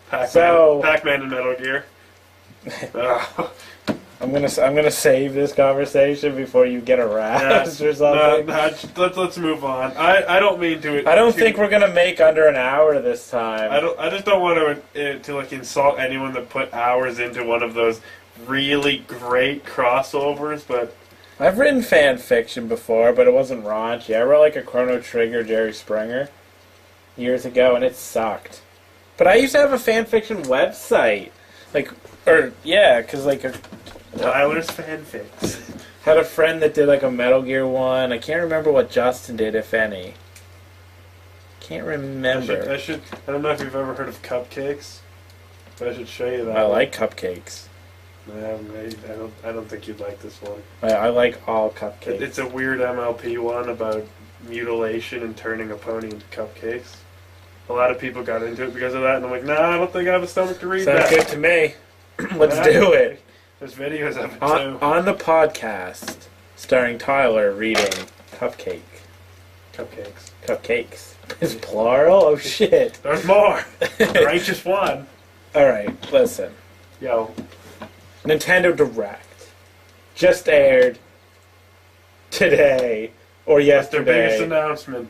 Pac-Man and Metal Gear. I'm gonna save this conversation before you get harassed or something. Let's move on. I don't mean to. I don't think we're gonna make under an hour this time. I just don't want to insult anyone that put hours into one of those really great crossovers. But I've written fan fiction before, but it wasn't raunchy. I wrote a Chrono Trigger Jerry Springer years ago, and it sucked. But I used to have a fan fiction website, Tyler's fanfics. Had a friend that did a Metal Gear one. I can't remember what Justin did, if any. Can't remember. I don't know if you've ever heard of cupcakes, but I should show you that. I like cupcakes. I don't think you'd like this one. I like all cupcakes. It's a weird MLP one about mutilation and turning a pony into cupcakes. A lot of people got into it because of that, and I'm like, nah, I don't think I have a stomach to read that. Sounds good to me. Let's do it. There's videos of it too. On the podcast, starring Tyler reading Cupcakes. It's plural? Oh shit. There's more. Righteous one. Alright, listen. Yo. Nintendo Direct just aired today or yesterday. Their biggest announcement.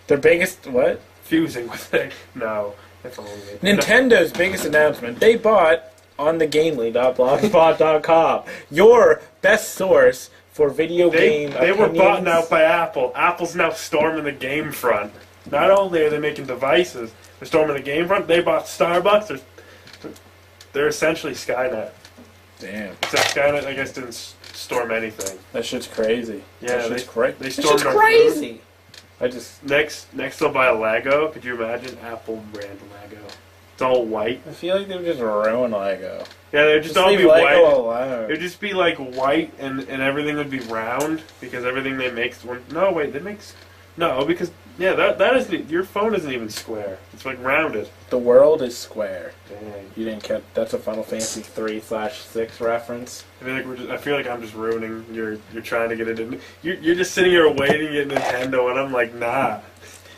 Their biggest what? Fusing with it. No. That's only Nintendo's biggest announcement. They bought on the Gamely.blogspot.com, your best source for video game They opinions. were bought out by Apple. Apple's now storming the game front. Not only are they making devices, they're storming the game front. They bought Starbucks. They're essentially Skynet. Damn. Except Skynet, I guess, didn't storm anything. That shit's crazy. Yeah, they stormed that shit's crazy. I just next they'll buy a Lego. Could you imagine Apple brand Lego? It's all white. I feel like they would just ruin Lego. Yeah, they'd just all leave be Lego white. alone. It'd just be white, and everything would be round because everything they make. No, wait, they make. No, because that isn't. Your phone isn't even square. It's rounded. The world is square. Dang. You didn't catch. That's a Final Fantasy 3/6 reference. I feel like I'm just ruining your. You're trying to get it in. You're just sitting here waiting at Nintendo, and I'm like, nah.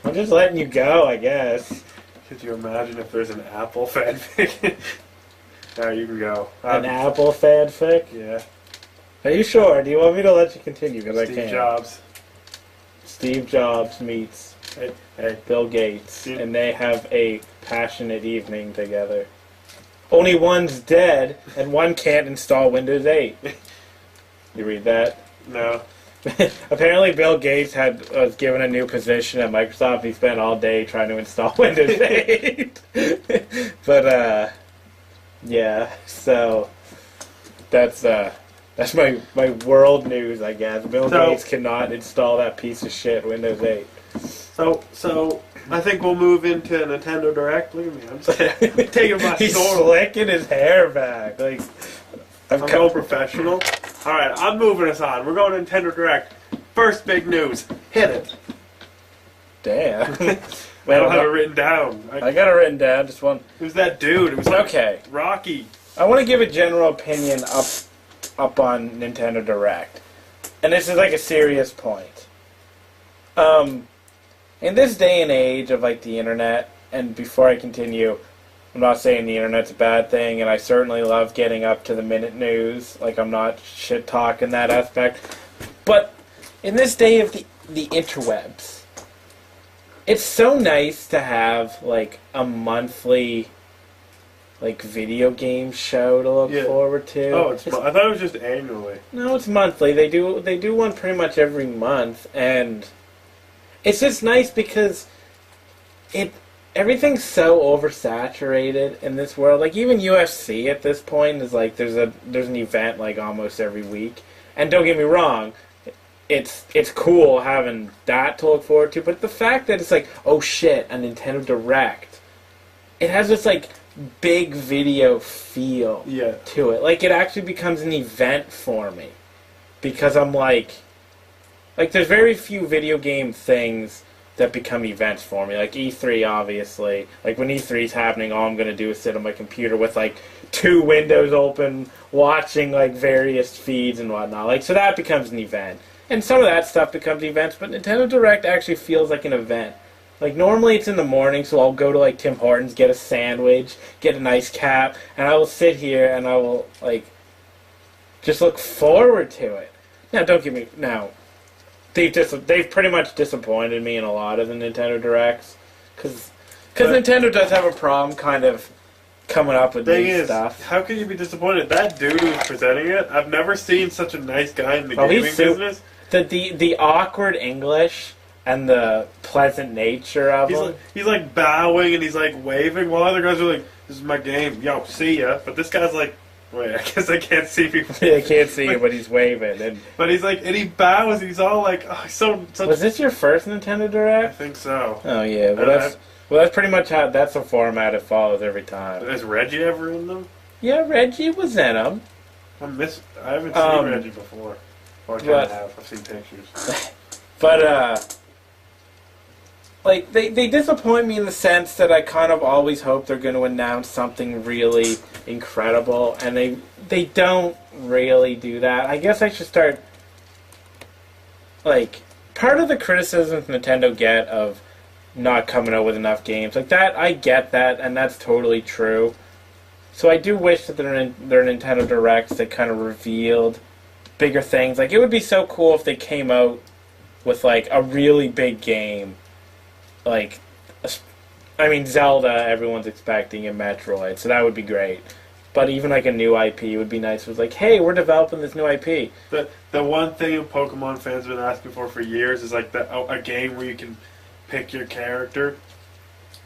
I'm just letting you go, I guess. Could you imagine if there's an Apple fanfic? Alright, you can go. An Apple fanfic? Yeah. Are you sure? Do you want me to let you continue? Because I Steve can't. Jobs. Steve Jobs meets Hey. Bill Gates, Dude. and they have a passionate evening together. Only one's dead, and one can't install Windows 8. You read that? No. Apparently, Bill Gates was given a new position at Microsoft. He spent all day trying to install Windows 8. But yeah. So that's my world news, I guess. Bill Gates cannot install that piece of shit Windows 8. So I think we'll move into Nintendo Direct. Look at me, I'm just taking my He's sword. slicking his hair back. Like I'm going professional. All right, I'm moving us on. We're going to Nintendo Direct. First big news. Hit it. Damn. I don't have it written down. I got it written down. Just one. Who's that dude? It was like Okay. Rocky. I want to give a general opinion up on Nintendo Direct, and this is like a serious point. In this day and age of like the internet, and before I continue, I'm not saying the internet's a bad thing, and I certainly love getting up to the minute news. Like, I'm not shit talking that aspect, but in this day of the interwebs, it's so nice to have like a monthly like video game show to look forward to. Oh, I thought it was just annually. No, it's monthly. They do one pretty much every month, and it's just nice because everything's so oversaturated in this world. Like even UFC at this point is like there's an event like almost every week. And don't get me wrong, it's cool having that to look forward to, but the fact that it's like, oh shit, a Nintendo Direct, it has this like big video feel to it. Like it actually becomes an event for me. Because I'm like there's very few video game things that become events for me. Like E3, obviously. Like when E3's happening, all I'm going to do is sit on my computer with like 2 windows open, watching like various feeds and whatnot. Like, so that becomes an event. And some of that stuff becomes events, but Nintendo Direct actually feels like an event. Like normally it's in the morning, so I'll go to like Tim Hortons, get a sandwich, get a nice cap, and I will sit here and I will like just look forward to it. Now, don't get me they've pretty much disappointed me in a lot of the Nintendo Directs, because Nintendo does have a problem kind of coming up with new stuff. How can you be disappointed? That dude who's presenting it, I've never seen such a nice guy in the gaming business. The awkward English and the pleasant nature of him. He's like bowing and he's like waving while other guys are like, "This is my game, yo, see ya." But this guy's like, wait, I guess I can't see people. Yeah, I can't see you, but he's waving. But he's like, and he bows, and he's all like, oh, so. Was this your first Nintendo Direct? I think so. Oh yeah, that's pretty much how that's the format it follows every time. Is Reggie ever in them? Yeah, Reggie was in them. I haven't seen Reggie before. Well, I kind of have. I've seen pictures. But like they disappoint me in the sense that I kind of always hope they're going to announce something really incredible, and they don't really do that. I guess I should start, like, part of the criticisms Nintendo get of not coming out with enough games like that, I get that, and that's totally true. So I do wish that their Nintendo Directs that kind of revealed bigger things. Like, it would be so cool if they came out with like a really big game. Like, I mean, Zelda, everyone's expecting, and Metroid, so that would be great. But even like a new IP would be nice. It was like, hey, we're developing this new IP. The one thing Pokemon fans have been asking for years is like a game where you can pick your character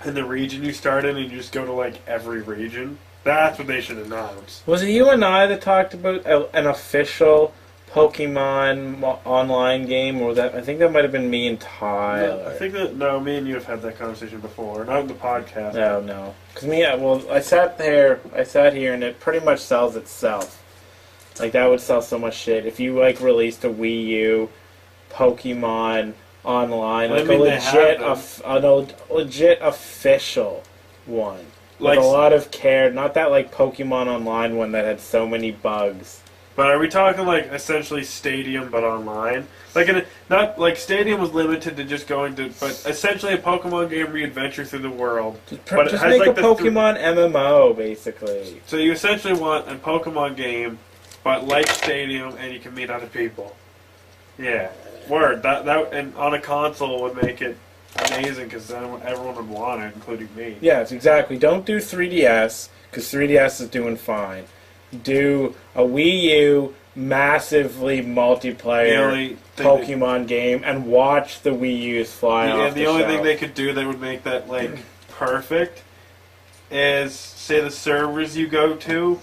and the region you start in, and you just go to like every region. That's what they should announce. Was it you and I that talked about an official Pokemon online game, or that? I think that might have been me and Tyler. No, I think me and you have had that conversation before, not in the podcast. No, because I sat here, and it pretty much sells itself. Like, that would sell so much shit if you like released a Wii U Pokemon online, like a legit official one, with a lot of care. Not that like Pokemon Online one that had so many bugs. But are we talking like essentially Stadium but online? Not like Stadium was limited to just going to, but essentially a Pokemon game where you adventure through the world. Just make a Pokemon MMO, basically. So you essentially want a Pokemon game but like Stadium, and you can meet other people. Yeah, word. That and on a console would make it amazing because then everyone would want it, including me. Yes, exactly. Don't do 3DS because 3DS is doing fine. Do a Wii U massively multiplayer Pokemon game and watch the Wii U's fly off And the only shelf. thing they could do that would make that like perfect is say the servers you go to,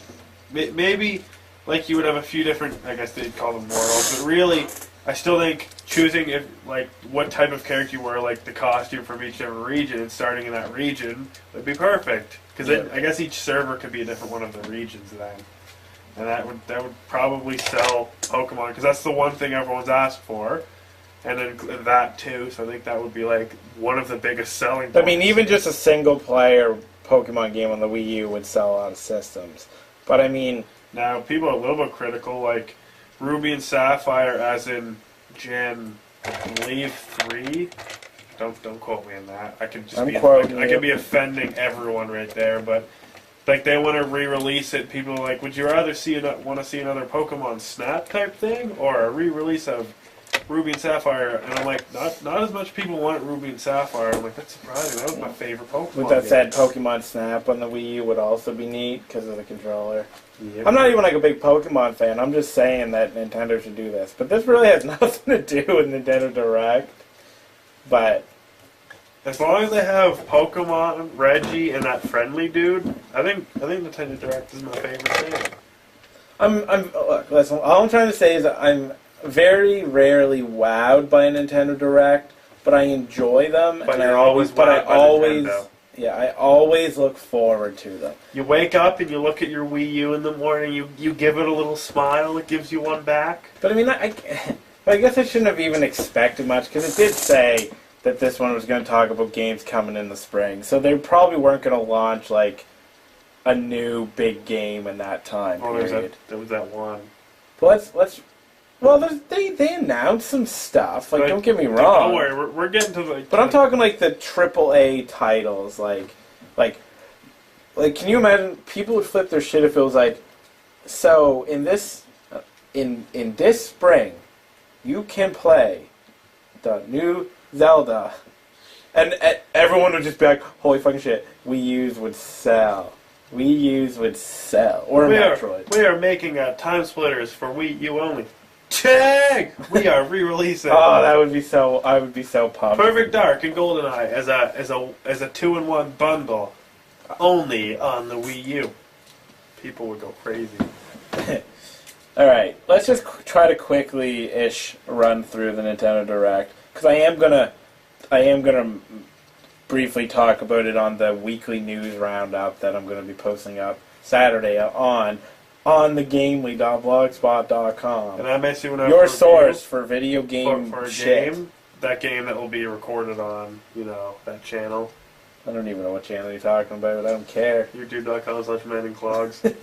maybe like you would have a few different. I guess they'd call them worlds, but really, I still think choosing if like what type of character you were, like the costume from each different region, and starting in that region would be perfect. Because I guess each server could be a different one of the regions then. And that would probably sell Pokemon because that's the one thing everyone's asked for, and then that too. So I think that would be like one of the biggest selling points. I mean, even just a single player Pokemon game on the Wii U would sell a lot of systems. But I mean, now people are a little bit critical, like Ruby and Sapphire, as in Gen, I believe 3. Don't quote me on that. I could just I could be offending everyone right there, but. Like they want to re-release it. People are like, would you rather want to see another Pokemon Snap type thing or a re-release of Ruby and Sapphire? And I'm like, not as much people want Ruby and Sapphire. I'm like, that's surprising. That was my favorite Pokemon. With that said, Pokemon Snap on the Wii U would also be neat because of the controller. Yep. I'm not even like a big Pokemon fan. I'm just saying that Nintendo should do this. But this really has nothing to do with Nintendo Direct. But as long as they have Pokemon, Reggie, and that friendly dude, I think Nintendo Direct is my favorite thing. Look, listen, all I'm trying to say is that I'm very rarely wowed by a Nintendo Direct, but I enjoy them. But you're always wowed by Nintendo. Yeah, I always look forward to them. You wake up and you look at your Wii U in the morning, you give it a little smile, it gives you one back. But I mean, I guess I shouldn't have even expected much, because it did say that this one was going to talk about games coming in the spring. So they probably weren't going to launch, like, a new big game in that time period. There was that one. Well, they announced some stuff. Like, don't get me wrong. Don't worry, we're getting to the... But I'm talking, like, the AAA titles. Like, can you imagine? People would flip their shit if it was like, so in this spring, you can play the new Zelda, and everyone would just be like, holy fucking shit, Wii U's would sell. Wii U's would sell. Or Metroid. We are making Time Splitters for Wii U only. Check! We are re-releasing. Oh, I would be so pumped. Perfect Dark and GoldenEye as a 2-in-1 bundle, only on the Wii U. People would go crazy. Alright, let's just try to quickly-ish run through the Nintendo Direct. Because I am gonna briefly talk about it on the weekly news roundup that I'm gonna be posting up Saturday on thegamely.blogspot.com. And I may see when your source for video game for a shit. game, that game that will be recorded on, that channel. I don't even know what channel you're talking about. I don't care. YouTube.com/ManandClogs.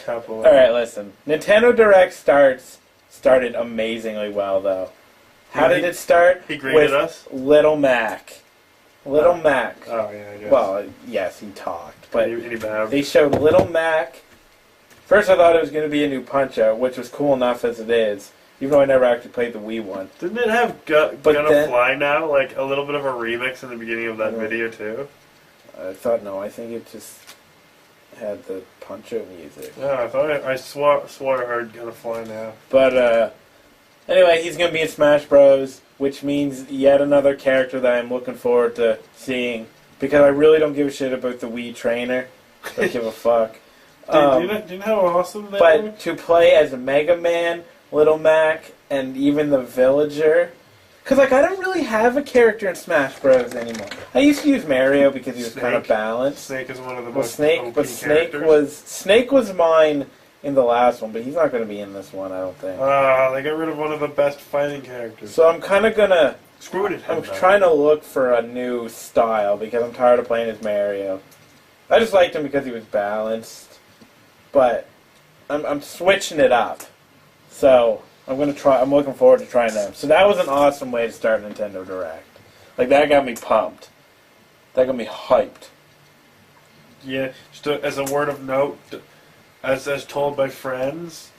Alright, listen. Nintendo Direct started amazingly well, though. How did it start? He greeted us? Little Mac. Little Mac. Oh, yeah, I guess. Well, yes, he talked. But he they showed Little Mac. First I thought it was going to be a new Punch-Out, which was cool enough as it is. Even though I never actually played the Wii one. Didn't it have Gonna Fly Now? Like a little bit of a remix in the beginning of that video, too? I thought, no, I think it just had the Punch-Out music. Yeah, I swore I heard Gonna Fly Now. But, anyway, he's going to be in Smash Bros., which means yet another character that I'm looking forward to seeing. Because I really don't give a shit about the Wii trainer. I don't give a fuck. Do you know how awesome they But were? to play as Mega Man, Little Mac, and even the Villager... Because, I don't really have a character in Smash Bros. Anymore. I used to use Mario because he was kind of balanced. Snake is one of the most Snake was mine in the last one, but he's not going to be in this one, I don't think. They got rid of one of the best fighting characters. So I'm kind of going to... I'm trying to look for a new style because I'm tired of playing as Mario. I just liked him because he was balanced. But I'm switching it up. So I'm looking forward to trying that. So that was an awesome way to start Nintendo Direct. Like, that got me pumped. That got me hyped. Yeah, just as a word of note, as told by friends,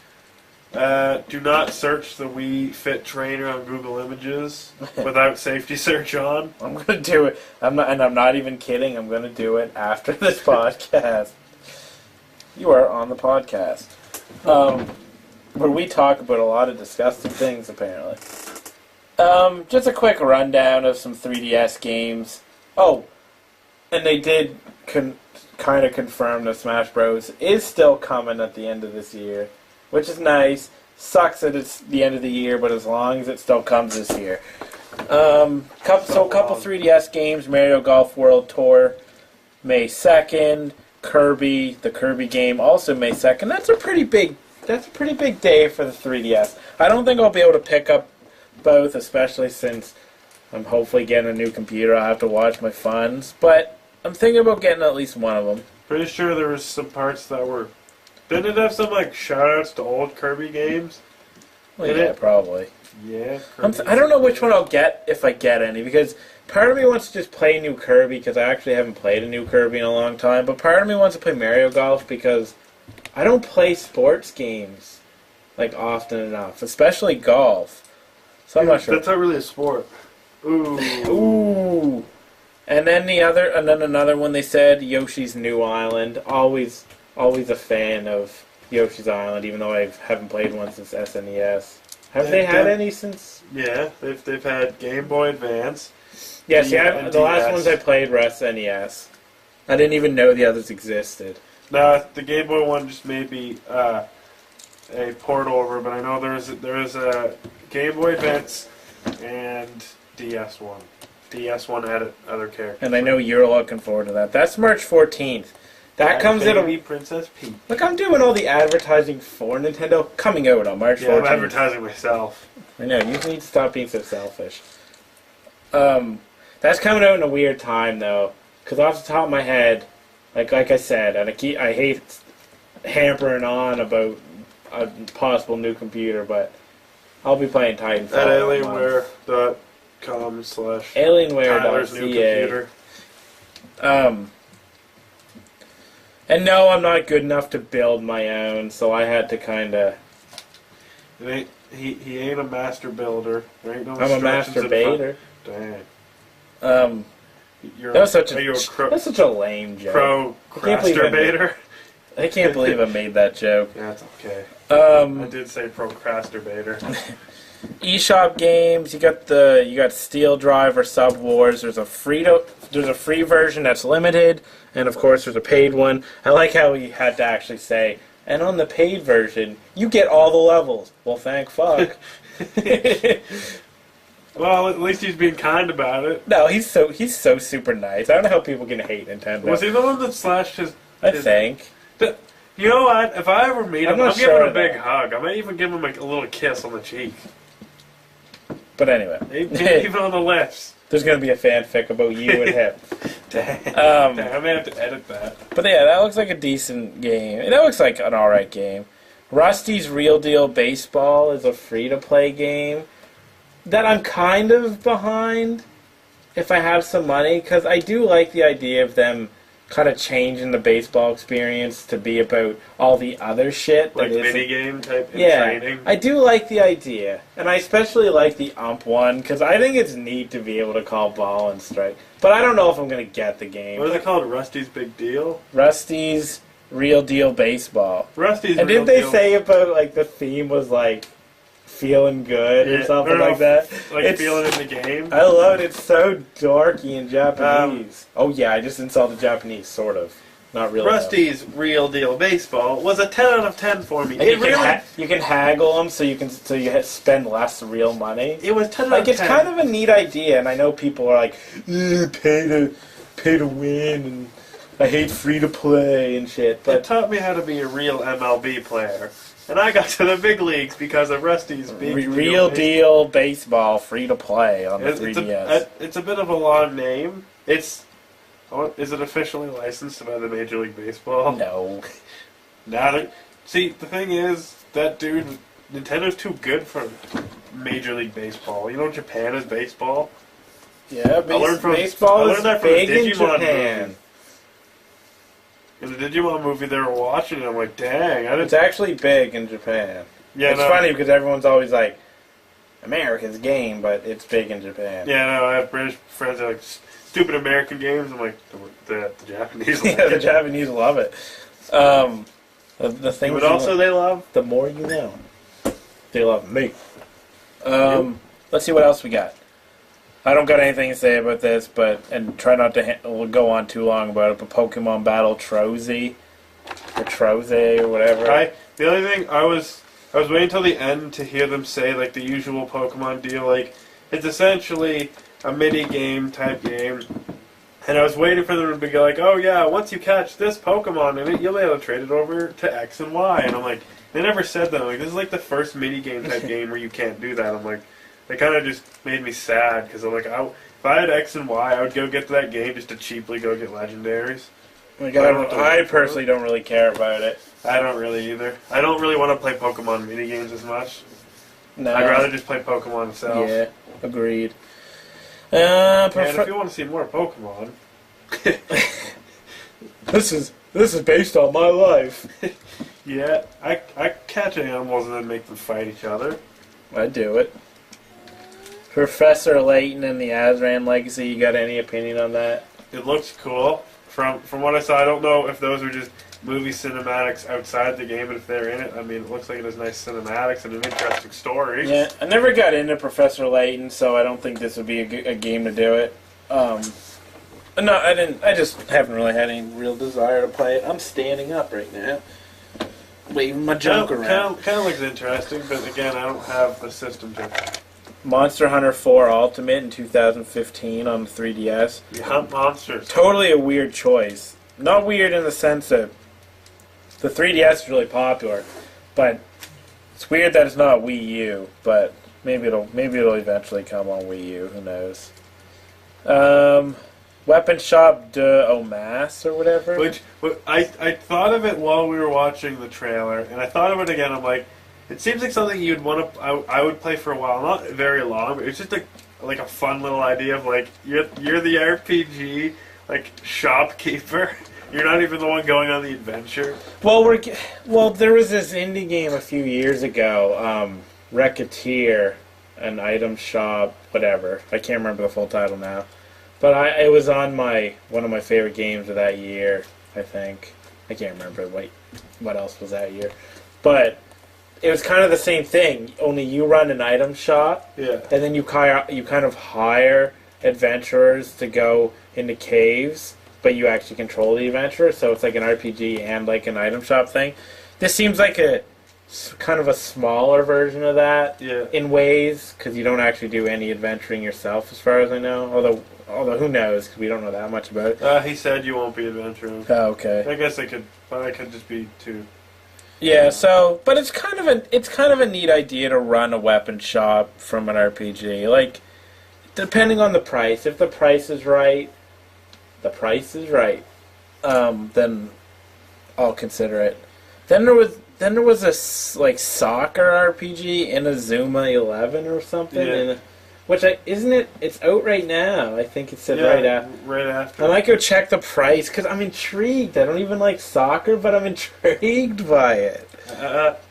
Do not search the Wii Fit Trainer on Google Images without safety search on. I'm gonna do it. I'm not even kidding. I'm gonna do it after this podcast. You are on the podcast, where we talk about a lot of disgusting things. Apparently, just a quick rundown of some 3DS games. Oh, and they did kind of confirm that Smash Bros. Is still coming at the end of this year, which is nice. Sucks that it's the end of the year, but as long as it still comes this year. Couple 3DS games: Mario Golf World Tour, May 2nd. Kirby, the Kirby game, also May 2nd. That's a pretty big day for the 3DS. I don't think I'll be able to pick up both, especially since I'm hopefully getting a new computer. I'll have to watch my funds, but I'm thinking about getting at least one of them. Pretty sure there was some parts that were... Didn't it have some, like, shout-outs to old Kirby games? Well, yeah, probably. Yeah, I don't know which one I'll get, if I get any, because part of me wants to just play new Kirby, because I actually haven't played a new Kirby in a long time, but part of me wants to play Mario Golf, because I don't play sports games, like, often enough, especially golf. So I'm not sure. That's not really a sport. Ooh. Ooh. And then another one they said, Yoshi's New Island. Always a fan of Yoshi's Island, even though I haven't played one since SNES. Have they had any since? Yeah, they've had Game Boy Advance. Yeah, see, the last ones I played were SNES. I didn't even know the others existed. No, the Game Boy one just may be a port over, but I know there is a Game Boy Advance and DS one. DS one had other characters. And I know you're looking forward to that. That's March 14th. That comes out of Princess Peach. Look, I'm doing all the advertising for Nintendo coming out on March 14th. Yeah, I'm advertising myself. I know, you need to stop being so selfish. That's coming out in a weird time, though. Because off the top of my head, like I said, and I hate hampering on about a possible new computer, but I'll be playing Titanfall. At alienware.com/Tyler's new Alienware.ca. computer. And no, I'm not good enough to build my own, so I had to kind of... He ain't a master builder. There ain't no I'm a masturbator. Dang. That's such a lame joke. Procrastinator. I can't believe I made that joke. That's okay. I did say procrastinator. eShop games. You got Steel Drive or Sub Wars. There's a free version that's limited, and of course there's a paid one. I like how he had to actually say, and on the paid version, you get all the levels. Well, thank fuck. Well, at least he's being kind about it. No, he's so super nice. I don't know how people can hate Nintendo. Was he the one that slashed his... I think. You know what? If I ever meet him, I'm sure giving him a big hug. I might even give him a little kiss on the cheek. But anyway. Even on the lips. There's going to be a fanfic about you and him. Dang. I may have to edit that. But yeah, that looks like a decent game. That looks like an alright game. Rusty's Real Deal Baseball is a free-to-play game that I'm kind of behind if I have some money, because I do like the idea of them kind of changing the baseball experience to be about all the other shit. Like minigame type training. I do like the idea. And I especially like the ump one, because I think it's neat to be able to call ball and strike. But I don't know if I'm going to get the game. What is it called? Rusty's Big Deal? Rusty's Real Deal Baseball. Rusty's and Real didn't they Deal. say about, like, the theme was, like, feeling good or something like that? Like feeling in the game? I love it. It's so dorky in Japanese. Oh, yeah, I just insulted Japanese, sort of. Not really. Rusty's Real Deal Baseball was a 10 out of 10 for me. You can haggle them so you spend less real money. It was 10 out of 10. Like, it's kind of a neat idea, and I know people are like, pay to win, and I hate free-to-play and shit. But it taught me how to be a real MLB player. And I got to the big leagues because of Rusty's Real Deal Baseball free-to-play on the 3DS. It's a bit of a long name. Is it officially licensed by the Major League Baseball? No. See, the thing is, that dude, Nintendo's too good for Major League Baseball. You know Japan is baseball? Yeah, baseball is big in Japan. Movie. In the Digimon movie they were watching, and I'm like, dang. It's actually big in Japan. Yeah, it's funny because everyone's always like, America's game, but it's big in Japan. Yeah, no, I have British friends that are like, stupid American games. I'm like, the Japanese like Yeah, the it. Japanese love it. The thing But also they love... the more you know. They love me. You? Let's see what else we got. I don't got anything to say about this, and try not to we'll go on too long about it, but Pokemon Battle Trozy, or Troze, or whatever. The only thing, I was waiting till the end to hear them say, like, the usual Pokemon deal, like, it's essentially a mini-game type game, and I was waiting for them to be like, oh yeah, once you catch this Pokemon in it, you'll be able to trade it over to X and Y, and I'm like, they never said that. I'm like, this is like the first mini-game type game where you can't do that. I'm like, that kind of just made me sad, because I'm like, if I had X and Y, I would go get to that game just to cheaply go get legendaries. Like, I personally don't really care about it. I don't really either. I don't really want to play Pokemon minigames as much. No. I'd rather just play Pokemon itself. Yeah, agreed. And if you want to see more Pokemon... This is based on my life. Yeah, I catch animals and then make them fight each other. I do it. Professor Layton and the Azran Legacy, you got any opinion on that? It looks cool. From what I saw, I don't know if those are just movie cinematics outside the game, but if they're in it, I mean, it looks like it has nice cinematics and an interesting story. Yeah, I never got into Professor Layton, so I don't think this would be a game to do it. No, I didn't. I just haven't really had any real desire to play it. I'm standing up right now, waving my junk around. Kind of looks interesting, but again, I don't have the system to. Monster Hunter 4 Ultimate in 2015 on the 3DS. You hunt monsters. Totally a weird choice. Not weird in the sense that the 3DS is really popular, but it's weird that it's not Wii U. But maybe it'll eventually come on Wii U. Who knows? Weapon Shop de Omas or whatever. Which I thought of it while we were watching the trailer, and I thought of it again. I'm like, it seems like something you'd want to. I would play for a while, not very long, but it's just like a fun little idea of like you're the RPG like shopkeeper. You're not even the one going on the adventure. Well, there was this indie game a few years ago, Racketeer, an item shop, whatever. I can't remember the full title now. But it was on one of my favorite games of that year, I think. I can't remember what else was that year. But it was kind of the same thing, only you run an item shop, Yeah. and then you kind of hire adventurers to go into caves, but you actually control the adventurer, so it's like an RPG and like an item shop thing. This seems like a kind of a smaller version of that, Yeah. in ways, because you don't actually do any adventuring yourself, as far as I know. Although who knows? Because we don't know that much about it. He said you won't be adventuring. Oh, okay. I guess I could just be too. Yeah. So, but it's kind of a neat idea to run a weapon shop from an RPG. Like, depending on the price. If the price is right, then I'll consider it. Then there was a soccer RPG, Inazuma 11 or something. Yeah. Isn't it? It's out right now. I think it said right after. Right after. I might go check the price because I'm intrigued. I don't even like soccer, but I'm intrigued by it.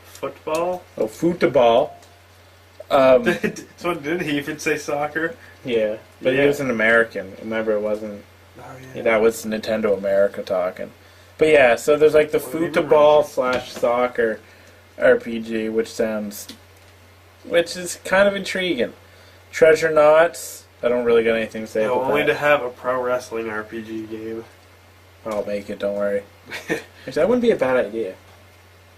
Football. Oh, football. So did he even say soccer? Yeah, but he was an American. Remember, it wasn't. Oh yeah. That was Nintendo America talking. But yeah, so there's like the football/soccer RPG, which is kind of intriguing. Treasure Knots. I don't really got anything to say about only that. to have a pro wrestling RPG game. I'll make it, don't worry. Actually, that wouldn't be a bad idea.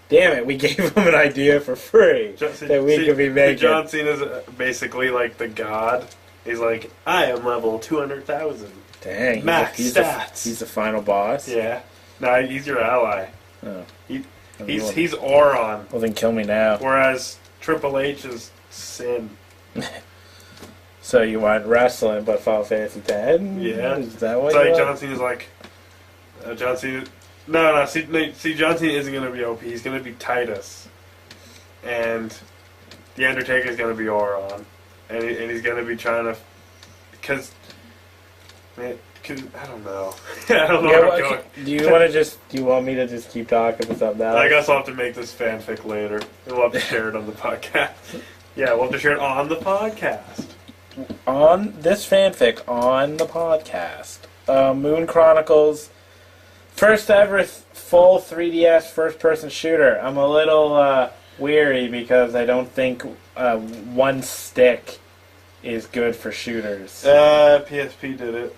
Damn it, we gave him an idea for free that we could be making. John Cena's basically like the god. He's like, I am level 200,000. Dang. Max stats. He's the final boss? Yeah. Nah, he's your ally. Oh. He's Auron. Well, then kill me now. Whereas Triple H is Sin. So you want wrestling, but Final Fantasy X? Yeah. Is that what It's like you want? John Cena's like... John Cena... No, see, John Cena isn't going to be OP. He's going to be Titus. And The Undertaker's going to be Auron. And he's going to be trying to... Because I don't know. I don't know Yeah, where I'm going. do you want me to just keep talking for something else? I guess I'll have to make this fanfic later. And we'll have to share it on the podcast. Yeah, we'll have to share it on the podcast. On this fanfic on the podcast. Moon Chronicles, first ever full 3DS first-person shooter. I'm a little weary because I don't think one stick is good for shooters. PSP did it.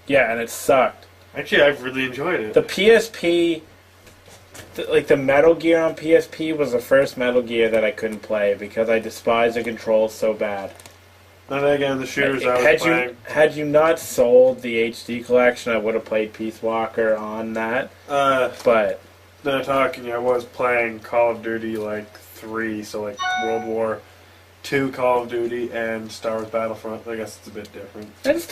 Yeah, and it sucked. Actually, I've really enjoyed it. The PSP, like the Metal Gear on PSP, was the first Metal Gear that I couldn't play because I despise the controls so bad. Then again, the shooters I was playing. Had you not sold the HD collection, I would have played Peace Walker on that. But no, talking, I was playing Call of Duty like 3, so like World War II Call of Duty and Star Wars Battlefront. I guess it's a bit different. I just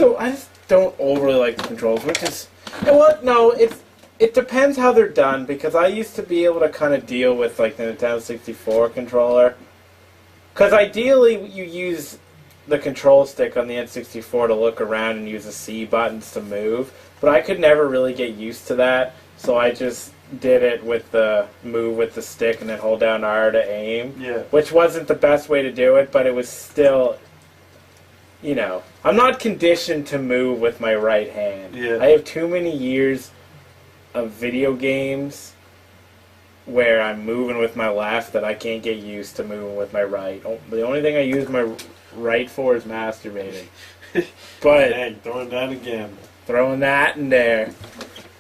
don't overly like the controls, which is, you know what? No, it depends how they're done, because I used to be able to kind of deal with like the Nintendo 64 controller. Because ideally you use the control stick on the N64 to look around and use the C buttons to move, but I could never really get used to that, so I just did it with the move with the stick and then hold down R to aim. Yeah. Which wasn't the best way to do it, but it was still, you know, I'm not conditioned to move with my right hand. Yeah. I have too many years of video games where I'm moving with my left that I can't get used to moving with my right. The only thing I use my right for is masturbating. But hey, throwing that again. Throwing that in there.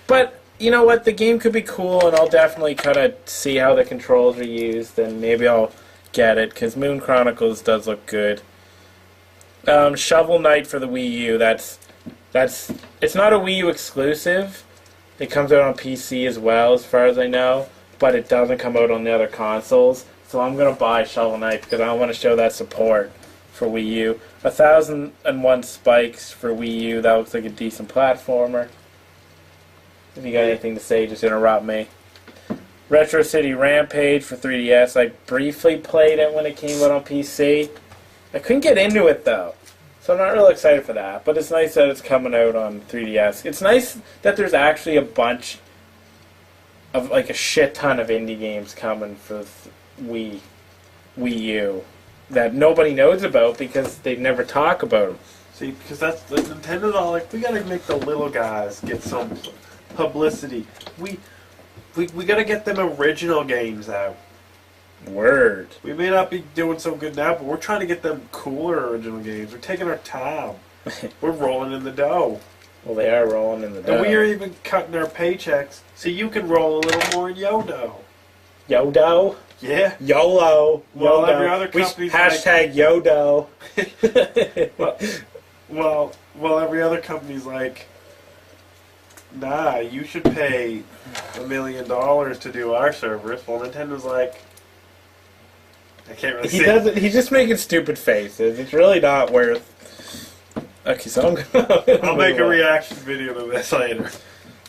But you know what? The game could be cool, and I'll definitely kind of see how the controls are used, and maybe I'll get it, because Moon Chronicles does look good. Shovel Knight for the Wii U. It's not a Wii U exclusive. It comes out on PC as well, as far as I know, but it doesn't come out on the other consoles. So I'm gonna buy Shovel Knight because I want to show that support for Wii U. 1001 Spikes for Wii U. That looks like a decent platformer. If you got anything to say, just interrupt me. Retro City Rampage for 3DS. I briefly played it when it came out on PC. I couldn't get into it though, so I'm not really excited for that. But it's nice that it's coming out on 3DS. It's nice that there's actually a bunch of, like, a shit ton of indie games coming for Wii U that nobody knows about because they never talk about them. See, because that's the Nintendo's all like, we gotta make the little guys get some publicity. We gotta get them original games out. Word. We may not be doing so good now, but we're trying to get them cooler original games. We're taking our time. We're rolling in the dough. Well, they are rolling in the dough. And we are even cutting our paychecks so you can roll a little more in Yodo. Yodo? Yeah. YOLO. Well, Yodo. every other company's hashtag Yodo. well, every other company's like, nah, you should pay $1 million to do our service. Well, Nintendo's like, I can't really see it. He's just making stupid faces. It's really not worth. Okay, so I'll make a reaction video to this later.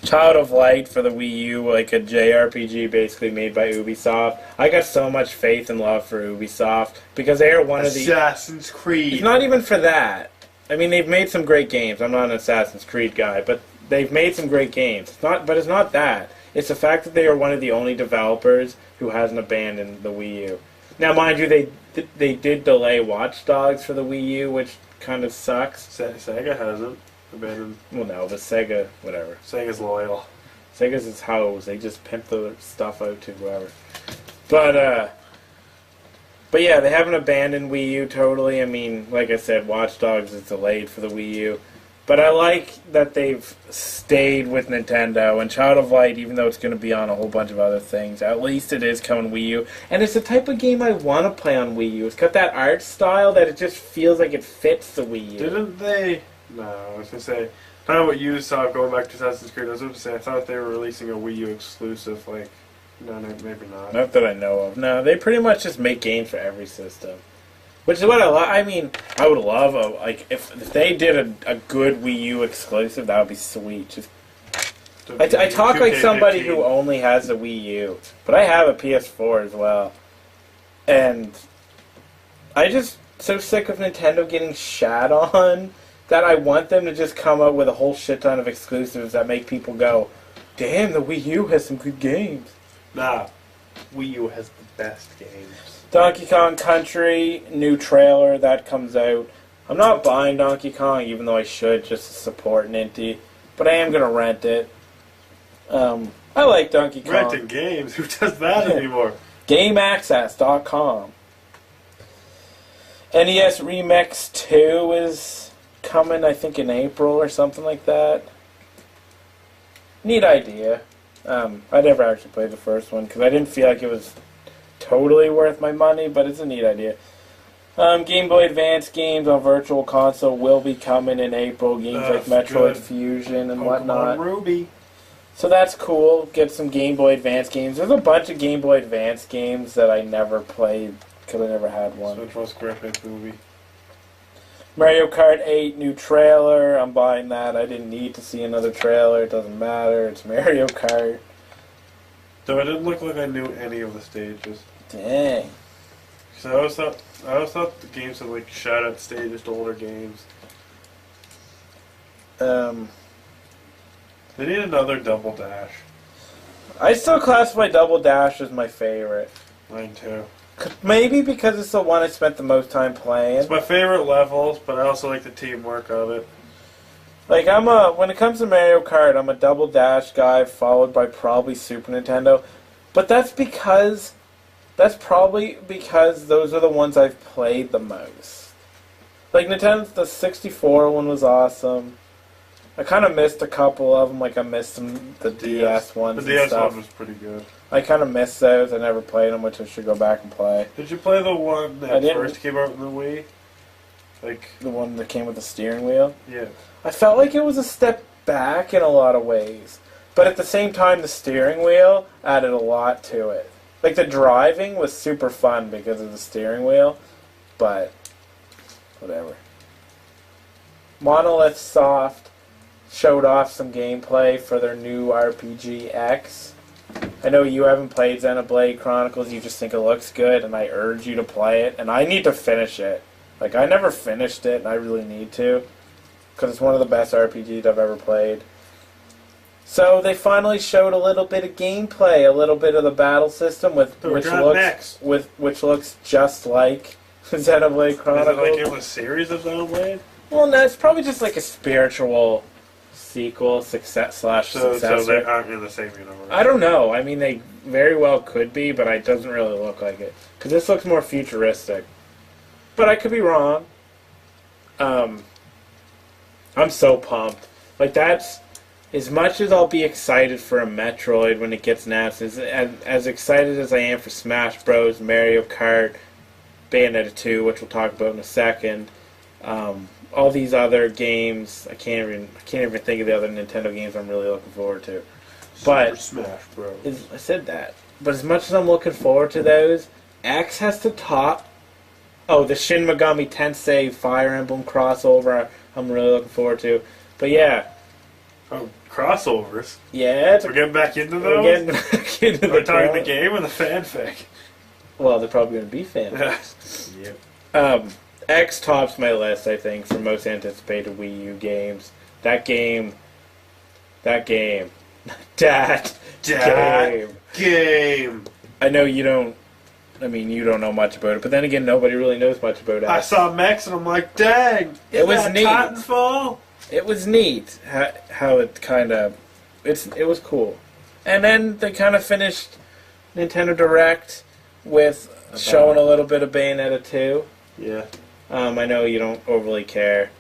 Child of Light for the Wii U, like a JRPG basically made by Ubisoft. I got so much faith and love for Ubisoft because they are one of the Assassin's Creed. It's not even for that. I mean, they've made some great games. I'm not an Assassin's Creed guy, but they've made some great games. But it's not that. It's the fact that they are one of the only developers who hasn't abandoned the Wii U. Now, mind you, they did delay Watch Dogs for the Wii U, which kind of sucks. Sega hasn't abandoned. Well, no, but Sega, whatever. Sega's loyal. Sega's its hoes. They just pimp the stuff out to whoever. But yeah, they haven't abandoned Wii U totally. I mean, like I said, Watch Dogs is delayed for the Wii U. But I like that they've stayed with Nintendo, and Child of Light, even though it's going to be on a whole bunch of other things, at least it is coming Wii U. And it's the type of game I want to play on Wii U. It's got that art style that it just feels like it fits the Wii U. Didn't they? No, I was going to say, I don't know what you saw going back to Assassin's Creed. I was going to say, I thought they were releasing a Wii U exclusive, like, no, maybe not. Not that I know of. No, they pretty much just make games for every system. Which is what I love. I mean, I would love if they did a good Wii U exclusive, that would be sweet. Just I talk like somebody who only has a Wii U, but I have a PS4 as well, and I just so sick of Nintendo getting shat on that I want them to just come up with a whole shit ton of exclusives that make people go, damn, the Wii U has some good games. Nah, Wii U has the best games. Donkey Kong Country, new trailer, that comes out. I'm not buying Donkey Kong, even though I should, just to support Ninty. But I am going to rent it. I like Donkey Kong. Renting games? Who does that anymore? GameAccess.com. NES Remix 2 is coming, I think, in April or something like that. Neat idea. I never actually played the first one because I didn't feel like it was totally worth my money, but it's a neat idea. Game Boy Advance games on Virtual Console will be coming in April. Games like Metroid Fusion and whatnot. Ruby. So that's cool. Get some Game Boy Advance games. There's a bunch of Game Boy Advance games that I never played because I never had one. Which was Griffith movie. Mario Kart 8 new trailer. I'm buying that. I didn't need to see another trailer. It doesn't matter. It's Mario Kart. Though it didn't look like I knew any of the stages. Dang. So I always thought the games had like shout out stages to older games. They need another Double Dash. I still classify Double Dash as my favorite. Mine too. Maybe because it's the one I spent the most time playing. It's my favorite levels, but I also like the teamwork of it. Like when it comes to Mario Kart, I'm a Double Dash guy, followed by probably Super Nintendo. But that's probably because those are the ones I've played the most. Like Nintendo's, the 64 one was awesome. I kind of missed a couple of them, like I missed the DS ones. The DS one was pretty good. I kind of missed those. I never played them, which I should go back and play. Did you play the one that first came out in the Wii? Like the one that came with the steering wheel? Yeah. I felt like it was a step back in a lot of ways. But at the same time, the steering wheel added a lot to it. Like, the driving was super fun because of the steering wheel, but whatever. Monolith Soft showed off some gameplay for their new RPG X. I know you haven't played Xenoblade Chronicles, you just think it looks good, and I urge you to play it, and I need to finish it. Like, I never finished it, and I really need to, because it's one of the best RPGs I've ever played. So they finally showed a little bit of gameplay, a little bit of the battle system, which looks just like Xenoblade Chronicles. Is it like a series of Xenoblade? Well, no, it's probably just like a spiritual sequel, successor. So they aren't in the same universe. I don't know. I mean, they very well could be, but it doesn't really look like it. Because this looks more futuristic. But I could be wrong. I'm so pumped. Like, that's... As much as I'll be excited for a Metroid when it gets announced, as excited as I am for Smash Bros, Mario Kart, Bayonetta 2, which we'll talk about in a second, all these other games, I can't even think of the other Nintendo games I'm really looking forward to. But Super Smash Bros. I said that. But as much as I'm looking forward to those, X has to top. Oh, the Shin Megami Tensei Fire Emblem crossover, I'm really looking forward to. But yeah. Oh, crossovers? Yeah. We're getting back into those? We're getting back into We're talking the game or the fanfic? Well, they're probably going to be fanfics. Yep. X tops my list, I think, for most anticipated Wii U games. That game. That game. I know you don't. I mean, you don't know much about it, but then again, nobody really knows much about it. I saw Max and I'm like, dang! It was neat. Titanfall? It was neat how it kind of... It was cool. And then they kind of finished Nintendo Direct with showing a little bit of Bayonetta 2. Yeah. I know you don't overly care.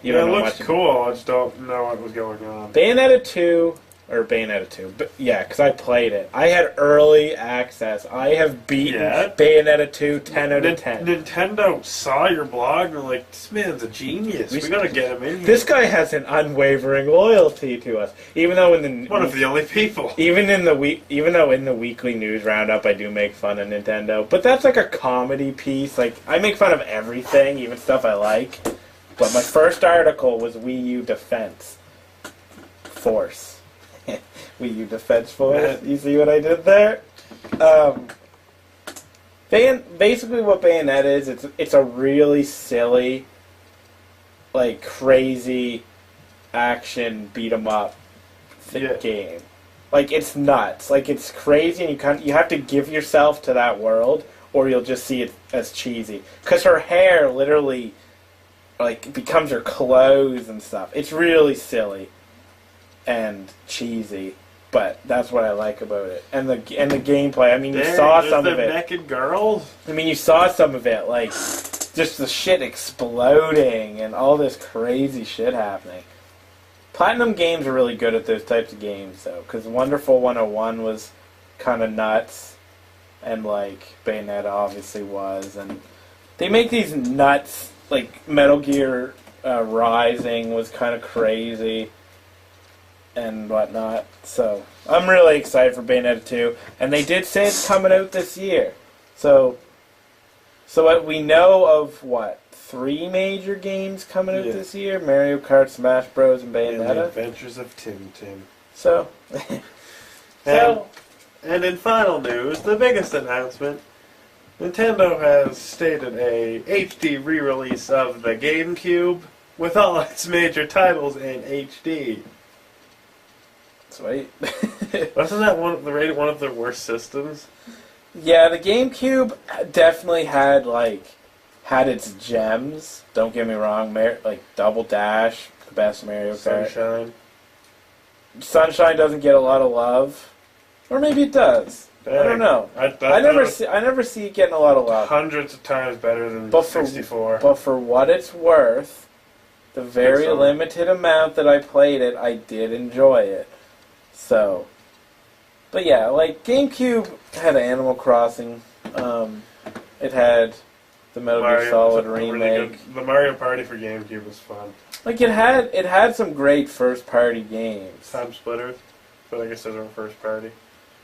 You don't know much. It looks cool, I just don't know what was going on. Bayonetta 2... Or Bayonetta 2. But yeah, because I played it. I had early access. I have beaten Bayonetta 2 10 out of 10. Nintendo saw your blog and they're like, this man's a genius. We gotta get him in here. This guy has an unwavering loyalty to us. Even though one of the only people. Even though in the weekly news roundup I do make fun of Nintendo. But that's like a comedy piece. Like, I make fun of everything, even stuff I like. But my first article was Wii U Defense Force. Wii U Defense Force. You see what I did there? Basically what Bayonetta is, it's a really silly like crazy action beat 'em up game. Like it's nuts. Like it's crazy, and you have to give yourself to that world, or you'll just see it as cheesy. Because her hair literally like becomes her clothes and stuff. It's really silly and cheesy, but that's what I like about it. And the gameplay. I mean, you saw some of it. Naked girls. I mean, you saw some of it, like just the shit exploding and all this crazy shit happening. Platinum Games are really good at those types of games, though, because Wonderful 101 was kind of nuts, and like Bayonetta obviously was, and they make these nuts. Like Metal Gear Rising was kind of crazy and whatnot. So I'm really excited for Bayonetta 2, and they did say it's coming out this year. So what we know of 3 major games coming out this year: Mario Kart, Smash Bros, and Bayonetta. And the Adventures of Tintin. So, and in final news, the biggest announcement: Nintendo has stated a HD re-release of the GameCube with all its major titles in HD. Sweet. Wasn't that rated one of their worst systems? Yeah, the GameCube definitely had its gems. Don't get me wrong, like Double Dash, the best Mario Kart. Sunshine. Sunshine doesn't get a lot of love, or maybe it does. I don't know. I never see it getting a lot of love. Hundreds of times better than 64. But for what it's worth, the very limited amount that I played it, I did enjoy it. So, but yeah, like GameCube had Animal Crossing. It had the Metal Gear Solid remake. Really the Mario Party for GameCube was fun. Like it had some great first party games. Time Splitters, but I guess those are first party.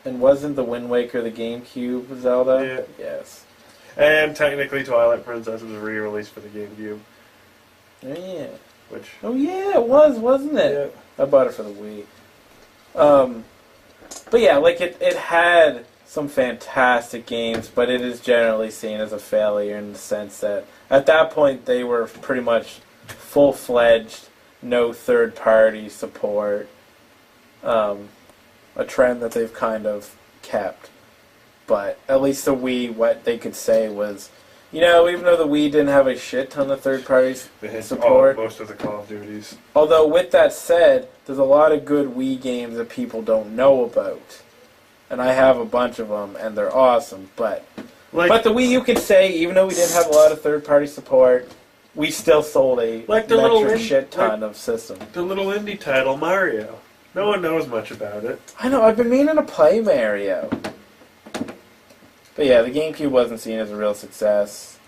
And wasn't the Wind Waker the GameCube Zelda? Yeah. Yes. And technically Twilight Princess was a re-release for the GameCube. Oh yeah. Oh yeah, it was, wasn't it? Yeah. I bought it for the Wii. But yeah, like it had some fantastic games, but it is generally seen as a failure in the sense that at that point they were pretty much full-fledged, no third-party support. A trend that they've kind of kept. But at least the Wii, what they could say was, even though the Wii didn't have a shit ton of third-party support, most of the Call of Duties. Although with that said, there's a lot of good Wii games that people don't know about, and I have a bunch of them, and they're awesome. But the Wii, you could say, even though we didn't have a lot of third-party support, we still sold a shit ton of systems. The little indie title Mario. No one knows much about it. I know, I've been meaning to play Mario. But yeah, the GameCube wasn't seen as a real success.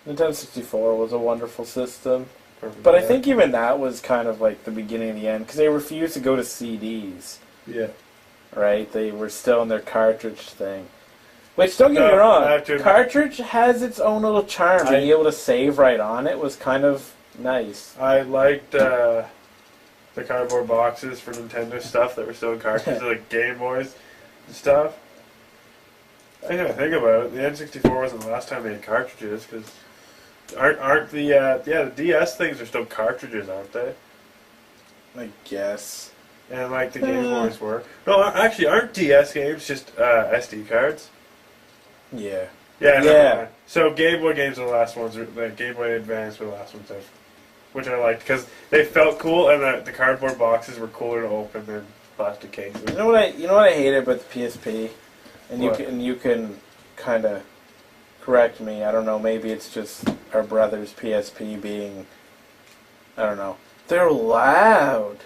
Nintendo 64 was a wonderful system. Perfect, but I think even that was kind of like the beginning of the end, because they refused to go to CDs. Yeah. Right? They were still in their cartridge thing. Which, don't get me wrong, cartridge has its own little charm. Being able to save right on it was kind of nice. I liked the cardboard boxes for Nintendo stuff that were still in cartridges, like Game Boys and stuff. I gotta think about it. The N64 wasn't the last time they had cartridges, because aren't the DS things are still cartridges, aren't they? I guess. And like the Game Boys were. No, actually, aren't DS games just SD cards? Yeah. Yeah. So Game Boy games are the last ones. The Game Boy Advance were the last ones, which I liked because they felt cool, and the cardboard boxes were cooler to open than plastic cases. You know what I hated about the PSP, and you can kind of correct me. I don't know. Maybe it's just our brother's PSP being, I don't know. They're loud.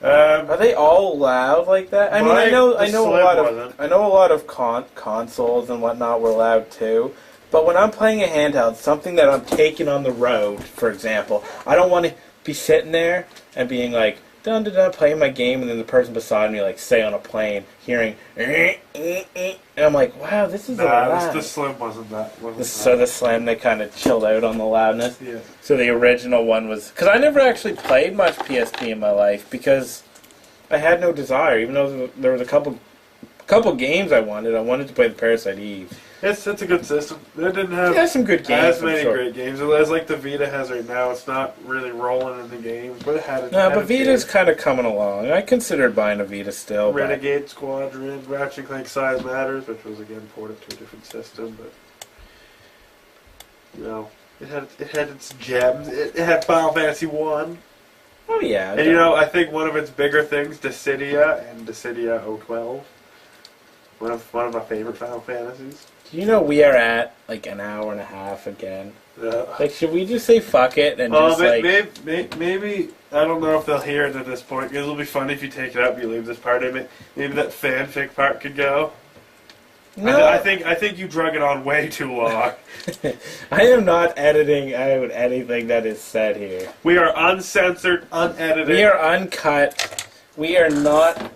Are they all loud like that? I mean, I know a lot of consoles and whatnot were loud too. But when I'm playing a handheld, something that I'm taking on the road, for example, I don't want to be sitting there and being like, dun dun dun, playing my game, and then the person beside me, like, say on a plane, hearing, and I'm like, wow, this is loud. The Slim wasn't that. So the Slim, they kind of chilled out on the loudness. Yeah. So the original one was, because I never actually played much PSP in my life because I had no desire, even though there was a couple games I wanted. I wanted to play the Parasite Eve. It's a good system. It didn't have It has some good games. as many great games as like the Vita has right now. It's not really rolling in the games, but it had it. No, but Vita's kind of coming along. I considered buying a Vita still. Renegade Squadron, Ratchet and Clank Size Matters, which was again ported to a different system, but you know, it had its gems. It had Final Fantasy 1. Oh yeah. And you know, I think one of its bigger things, Dissidia and Dissidia 012. One of my favorite Final Fantasies. Do you know we are at like an hour and a half again? Yeah. Like, should we just say fuck it and just maybe I don't know if they'll hear it at this point. Because it'll be funny if you take it out and you leave this part in it. Maybe that fanfic part could go. No, I think you drug it on way too long. I am not editing out anything that is said here. We are uncensored, unedited. We are uncut. We are not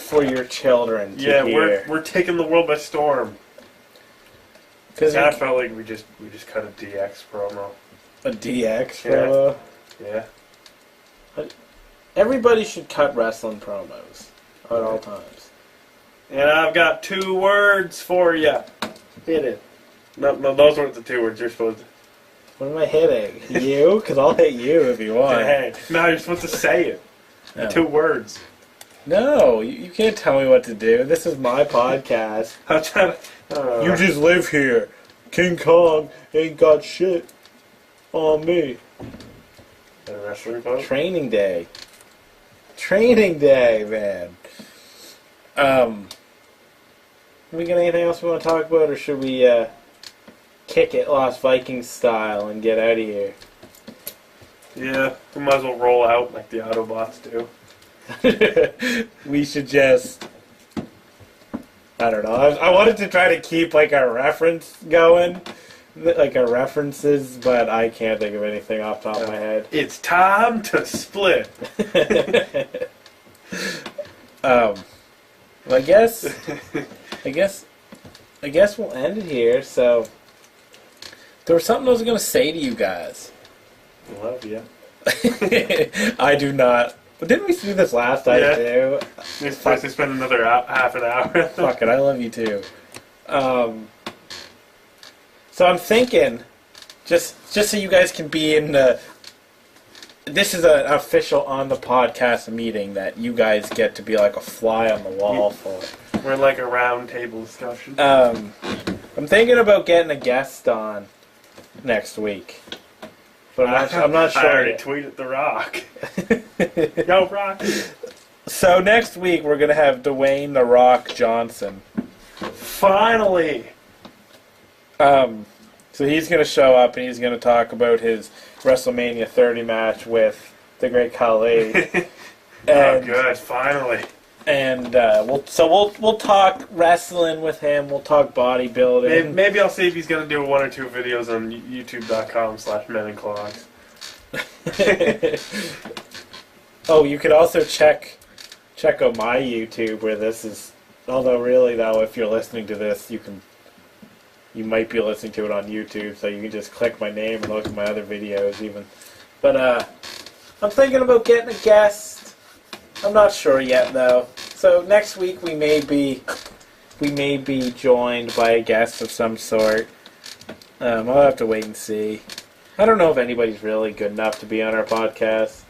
for your children to hear. We're taking the world by storm. Because I felt like we just cut a DX promo. A DX promo? Yeah. Everybody should cut wrestling promos at all times. And I've got 2 words for you. Hit it. No, those weren't the 2 words you're supposed to. What am I hitting? You? Because I'll hit you if you want. Hey, no, you're supposed to say it. No. 2 words. No, you can't tell me what to do. This is my podcast. I'm trying to... You just live here. King Kong ain't got shit on me. A wrestling pose? Training day. Training day, man. We got anything else we want to talk about, or should we kick it Lost Vikings style and get out of here? Yeah, we might as well roll out like the Autobots do. We should just... I don't know. I wanted to try to keep like a reference going, like a references, but I can't think of anything off the top of my head. It's time to split. Well, I guess we'll end it here. So there was something I was going to say to you guys. Love you. I do not. But didn't we do this last night too? We're supposed to spend another half an hour. Fuck it, I love you too. So I'm thinking, just so you guys can be in the... This is an official on the podcast meeting that you guys get to be like a fly on the wall for. We're in like a round table discussion. I'm thinking about getting a guest on next week. But I'm not sure. I already tweeted The Rock. Yo, Rocky. So next week we're going to have Dwayne The Rock Johnson. Finally! So he's going to show up and he's going to talk about his WrestleMania 30 match with the Great Khali. Oh, good! Finally. And we'll talk wrestling with him. We'll talk bodybuilding. Maybe I'll see if he's gonna do 1 or 2 videos on YouTube.com/menanclogs. Oh, you could also check out my YouTube where this is. Although really though, if you're listening to this, you might be listening to it on YouTube, so you can just click my name and look at my other videos even. But I'm thinking about getting a guest. I'm not sure yet though. So next week we may be joined by a guest of some sort. I'll have to wait and see. I don't know if anybody's really good enough to be on our podcast,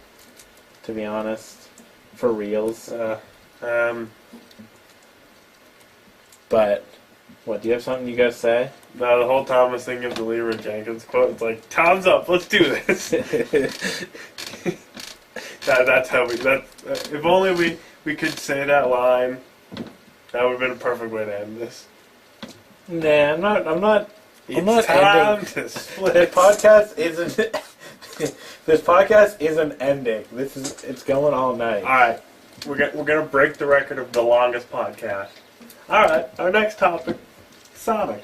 to be honest, for reals. But what, do you have something you guys say? No, the whole time I was thinking of the Leroy Jenkins quote. It's like, time's up, let's do this. That's how we. If only we could say that line, that would have been a perfect way to end this. Nah, I'm not. It's I'm not time ending. to split. This podcast isn't. This podcast isn't ending. It's going all night. All right, we're gonna break the record of the longest podcast. All right, our next topic, Sonic.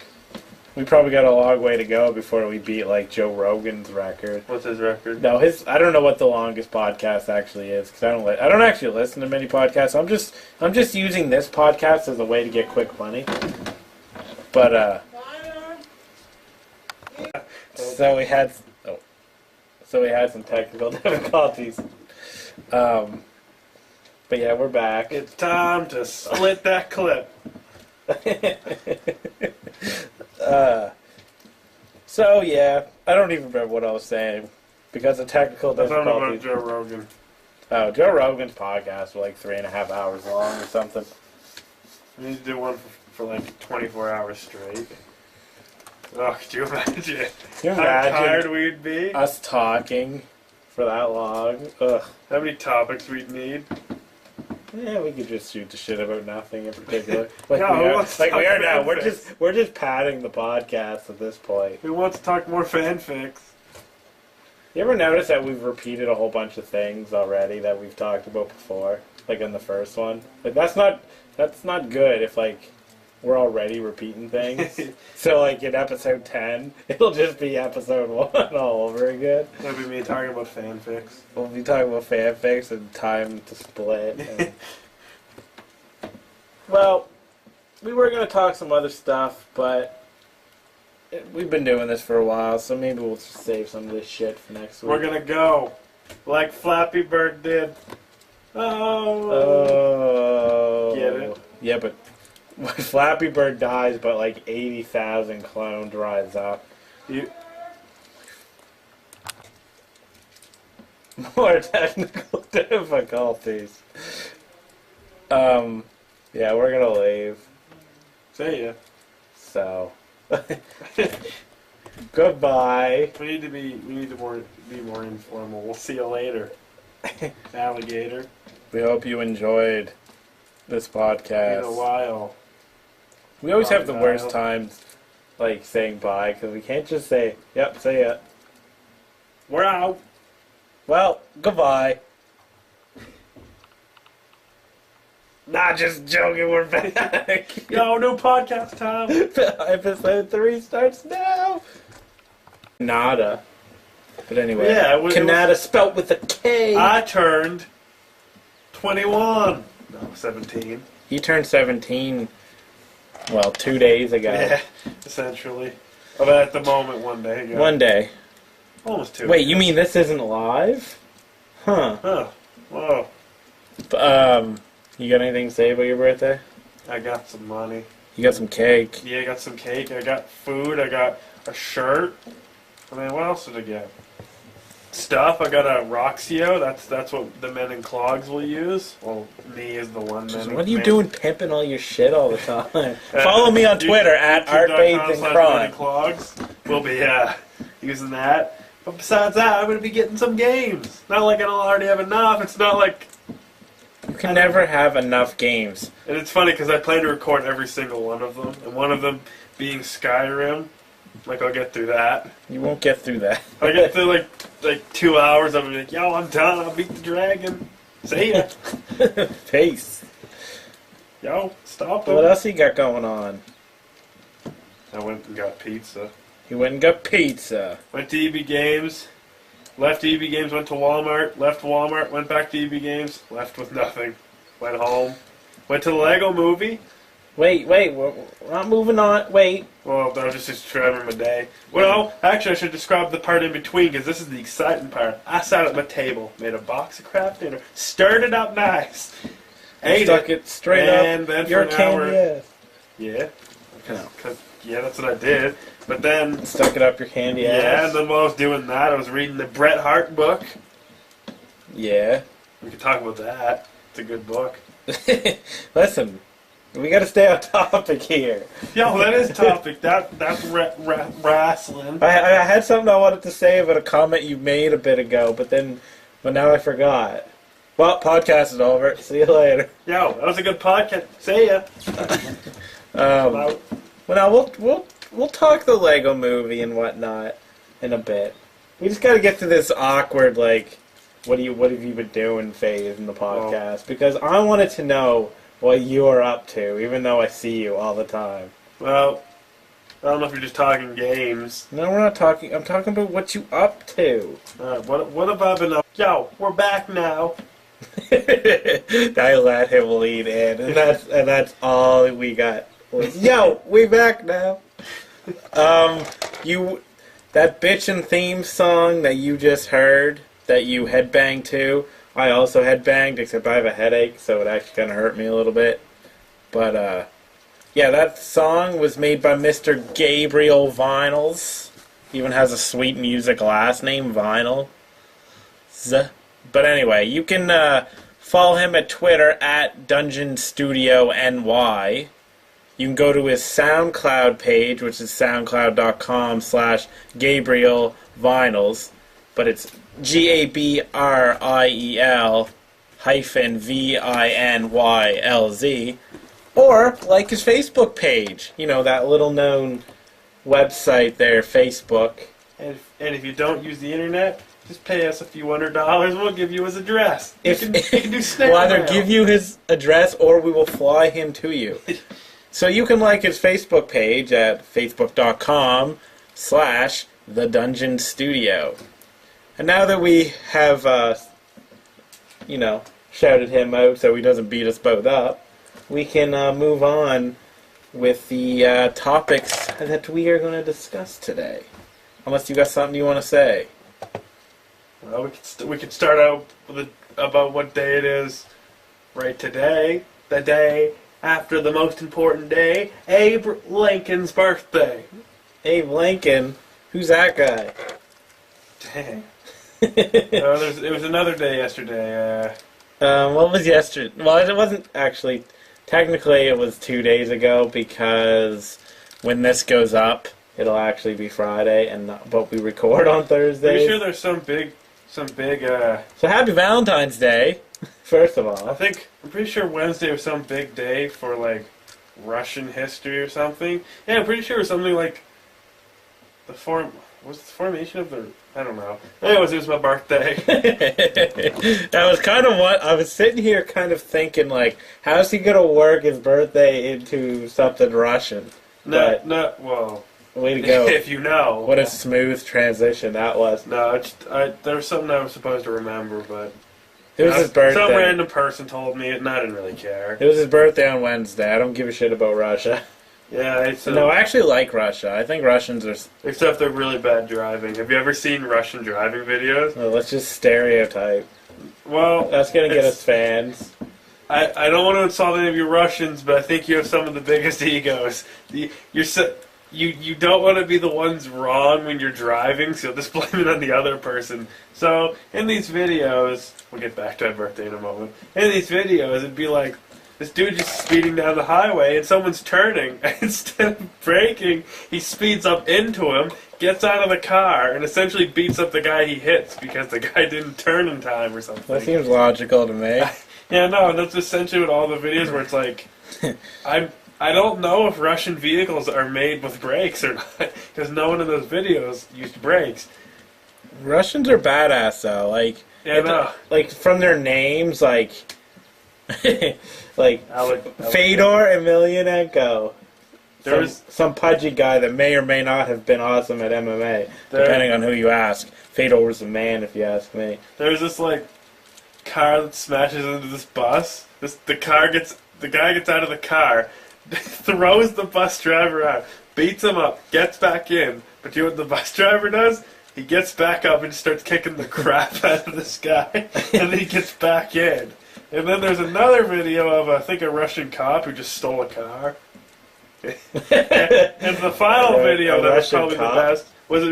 We probably got a long way to go before we beat like Joe Rogan's record. What's his record? No, I don't know what the longest podcast actually is because I don't actually listen to many podcasts. I'm just using this podcast as a way to get quick money. But so we had some technical difficulties. But yeah, we're back. It's time to split that clip. So yeah, I don't even remember what I was saying because of technical That's not about difficulties. Joe Rogan. Oh, Joe Rogan's podcast were like 3.5 hours long or something. We need to do one for like 24 hours straight. Oh, could you imagine Can you how imagine tired we'd be? us talking for that long? Ugh. How many topics we'd need? Yeah, we could just shoot the shit about nothing in particular. Like No, we who are, wants to like we talk are now. fanfics? We're just padding the podcast at this point. Who wants to talk more fanfics? You ever notice that we've repeated a whole bunch of things already that we've talked about before, like in the first one? Like that's not good if like we're already repeating things. So like in episode 10, it'll just be episode 1 all over again. That'd be me talking about fanfics. We'll be talking about fanfics and time to split. And... Well, we were gonna talk some other stuff, but we've been doing this for a while, so maybe we'll just save some of this shit for next week. We're gonna go like Flappy Bird did. Oh. Get it? Yeah, but Flappy Bird dies, but like 80,000 clones rise up. More technical difficulties. Yeah, we're gonna leave. See ya. So, goodbye. We need to be more informal. We'll see you later, alligator. We hope you enjoyed this podcast. In a while. We always have the Crocodile. worst times, like saying bye, because we can't just say, "Yep, see ya." We're out. Well, goodbye. Nah, just joking. We're back. Yo, new podcast time. Episode 3 starts now. Nada. But anyway, Yeah, it was- Canada spelt with a K. I turned 21. No, 17. He turned 17, well, 2 days ago. Yeah, essentially. But at the moment, one day ago. One day. Almost 2. Wait, you mean this isn't live? Huh. Huh. Whoa. You got anything to say about your birthday? I got some money. You got some cake. Yeah, I got some cake. I got food. I got a shirt. I mean, what else did I get? Stuff. I got a Roxio. That's what the men in clogs will use. Well, me is the one man. What are you doing pimping all your shit all the time? Follow me on Twitter at ArtBatesandCrime. Clogs. We'll be using that. But besides that, I'm going to be getting some games. Not like I don't already have enough. It's not like... You can never have enough games. And it's funny because I plan to record every single one of them. And one of them being Skyrim. Like, I'll get through that. You won't get through that. I'll get through like 2 hours of it. Like, yo, I'm done. I'll beat the dragon. See ya. Peace. Yo, stop it. What else you got going on? I went and got pizza. You went and got pizza. Went to EB Games. Left EB Games, went to Walmart. Left Walmart, went back to EB Games. Left with nothing. Went home. Went to the Lego movie. Wait, we're not moving on. Wait. Well, that was just describing my day. Well, actually, I should describe the part in between because this is the exciting part. I sat at my table, made a box of Kraft dinner, stirred it up nice, ate Stuck it straight and up then your for an hour. candy ass. Yeah, No. yeah, that's what I did. But then, Stuck it up your candy yeah, ass. and then while I was doing that, I was reading the Bret Hart book. Yeah. We could talk about that. It's a good book. Listen, we gotta stay on topic here. Yo, that is topic. That's wrestling. I had something I wanted to say about a comment you made a bit ago, but now I forgot. Well, podcast is over. See you later. Yo, that was a good podcast. See ya. Well, now we'll talk the Lego movie and whatnot in a bit. We just got to get to this awkward what have you been doing phase in the podcast because I wanted to know what you are up to, even though I see you all the time. Well, I don't know if you're just talking games. No, we're not talking. I'm talking about what you up to. What have I been up? Yo, we're back now. I let him lead in, and that's all we got. Yo, we back now. That bitchin' theme song that you just heard, that you headbanged to, I also headbanged, except I have a headache, so it actually kind of hurt me a little bit. But, Yeah, that song was made by Mr. Gabriel Vinyls. Even has a sweet music last name, Vinyl. But anyway, you can follow him at Twitter at Dungeon Studio NY. You can go to his SoundCloud page, which is soundcloud.com/Gabriel Vinyls, but it's GABRIEL hyphen VINYLZ, or like his Facebook page. You know, that little known website there, Facebook. And if you don't use the internet, just pay us a few $100 and we'll give you his address. You can do Snicker We'll either mail. give you his address or we will fly him to you. So you can like his Facebook page at facebook.com/The Dungeon Studio. And now that we have, shouted him out so he doesn't beat us both up, we can move on with the topics that we are going to discuss today. Unless you got something you want to say. Well, we could start out about what day it is right today. The day after the most important day, Abe Lincoln's birthday. Abe Lincoln? Who's that guy? Dang. It was another day yesterday. What was yesterday? Well, it wasn't actually. Technically, it was 2 days ago because when this goes up, it'll actually be Friday, but we record on Thursday. Pretty sure there's some big. So happy Valentine's Day, first of all. I'm pretty sure Wednesday was some big day for like Russian history or something. Yeah, I'm pretty sure it was something like the formation of the. I don't know. Anyways, it was my birthday. That was kind of what I was sitting here kind of thinking, like, how's he gonna work his birthday into something Russian? Well, way to go! If you know, what a smooth transition that was. No, there was something I was supposed to remember, but it was his birthday. Some random person told me it, and I didn't really care. It was his birthday on Wednesday. I don't give a shit about Russia. Yeah, no, I actually like Russia. I think Russians are... Except they're really bad driving. Have you ever seen Russian driving videos? Well, let's just stereotype. Well... That's going to get us fans. I don't want to insult any of you Russians, but I think you have some of the biggest egos. You don't want to be the ones wrong when you're driving, so you'll just blame it on the other person. So, in these videos... We'll get back to my birthday in a moment. In these videos, it'd be like... This dude just speeding down the highway, and someone's turning. Instead of braking, he speeds up into him, gets out of the car, and essentially beats up the guy he hits because the guy didn't turn in time or something. That seems logical to me. Yeah, no, that's essentially what all the videos where it's like, I don't know if Russian vehicles are made with brakes or not, because no one in those videos used brakes. Russians are badass, though. Like, like from their names, like... like Fedor Emelianenko. Some pudgy guy that may or may not have been awesome at MMA, depending on who you ask. Fedor was the man, if you ask me. There's this like car that smashes into this bus. The guy gets out of the car, throws the bus driver out, beats him up, gets back in. But you know what the bus driver does? He gets back up and starts kicking the crap out of this guy, and then he gets back in. And then there's another video of, I think, a Russian cop who just stole a car. And the final video that was probably the best was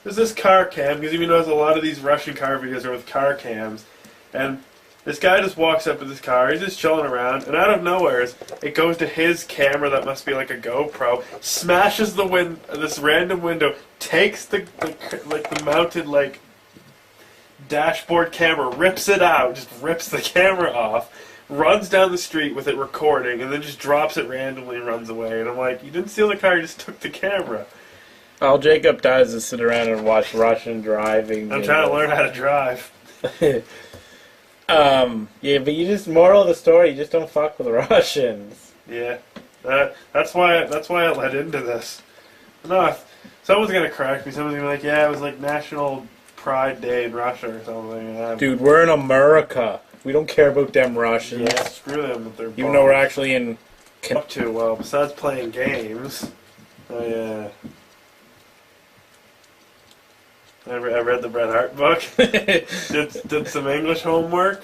this car cam, because even though a lot of these Russian car videos are with car cams, and this guy just walks up with his car, he's just chilling around, and out of nowhere, it goes to his camera that must be like a GoPro, smashes this random window, takes the mounted, like, dashboard camera, rips it out, just rips the camera off, runs down the street with it recording, and then just drops it randomly and runs away. And I'm like, you didn't steal the car, you just took the camera. All Jacob does is sit around and watch Russian driving. I'm trying to learn how to drive. Yeah, but moral of the story, you just don't fuck with Russians. Yeah, that's why I led into this. No, someone's gonna correct me. Someone's gonna be like, yeah, it was like National Pride Day in Russia or something. Dude, we're in America. We don't care about them Russians. Yeah, screw them with their even though we're actually in... Up to, well, besides playing games, I read the Bret Hart book. did some English homework.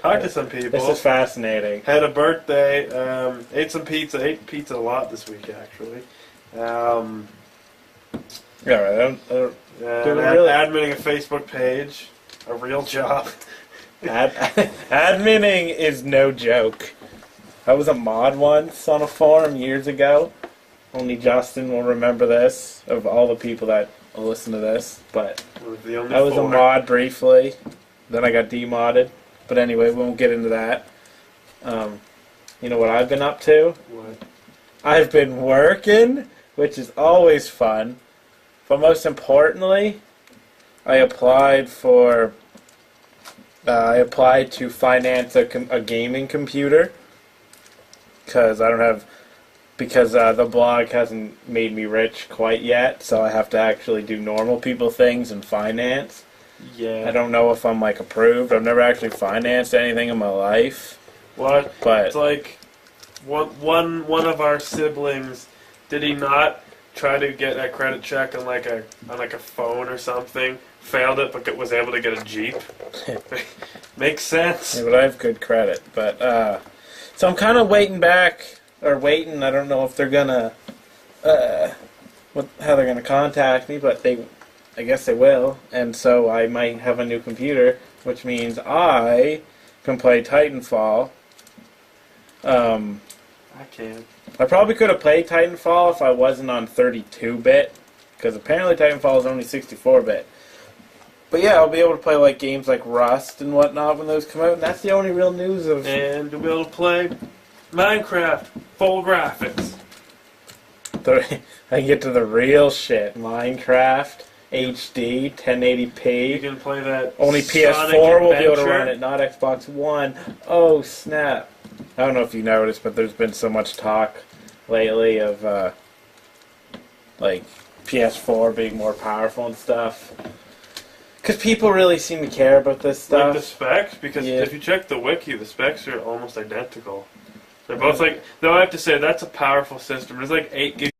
Talked to some people. This is fascinating. Had a birthday. Ate some pizza. Ate pizza a lot this week, actually. Yeah, right. Adminning a Facebook page. A real job. Adminning is no joke. I was a mod once on a forum years ago. Only Justin will remember this, of all the people that will listen to this. But I was a mod briefly. Then I got demodded. But anyway, we won't get into that. You know what I've been up to? What? I've been working, which is always fun. But most importantly, I applied to finance a gaming computer because the blog hasn't made me rich quite yet, so I have to actually do normal people things in finance. Yeah. I don't know if I'm like approved. I've never actually financed anything in my life. What? But it's like one of our siblings. Did he not try to get a credit check on like a phone or something? Failed it, but was able to get a Jeep. Makes sense. Yeah, but I have good credit. But so I'm kind of waiting. I don't know if they're gonna how they're gonna contact me, but I guess they will. And so I might have a new computer, which means I can play Titanfall. I can't. I probably could have played Titanfall if I wasn't on 32-bit, because apparently Titanfall is only 64-bit. But yeah, I'll be able to play like games like Rust and whatnot when those come out, and that's the only real news of. And to be able to play Minecraft full graphics. I can get to the real shit. Minecraft HD 1080p. You can play that. Only PS4 will be able to run it, not Xbox One. Oh snap! I don't know if you noticed, but there's been so much talk lately of like PS4 being more powerful and stuff. Because people really seem to care about this stuff. Like the specs? Because if you check the wiki, the specs are almost identical. They're both like... Though I have to say, that's a powerful system. There's like 8 gigs.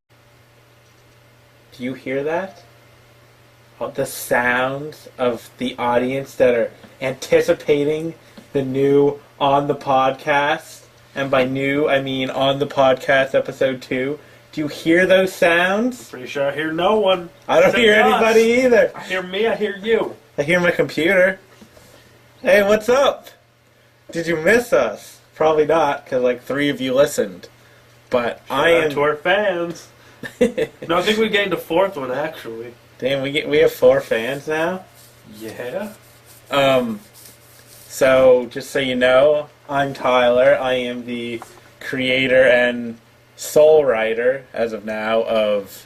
Do you hear that? The sounds of the audience that are anticipating the new On the Podcast. And by new, I mean On the Podcast episode 2. Do you hear those sounds? Pretty sure I hear no one. I don't hear anybody either. I hear me, I hear you. I hear my computer. Hey, what's up? Did you miss us? Probably not, because like 3 of you listened. But Shout out to our fans. No, I think we gained a 4th one, actually. Damn, we have 4 fans now? Yeah. So, just so you know, I'm Tyler. I am the creator and sole writer, as of now, of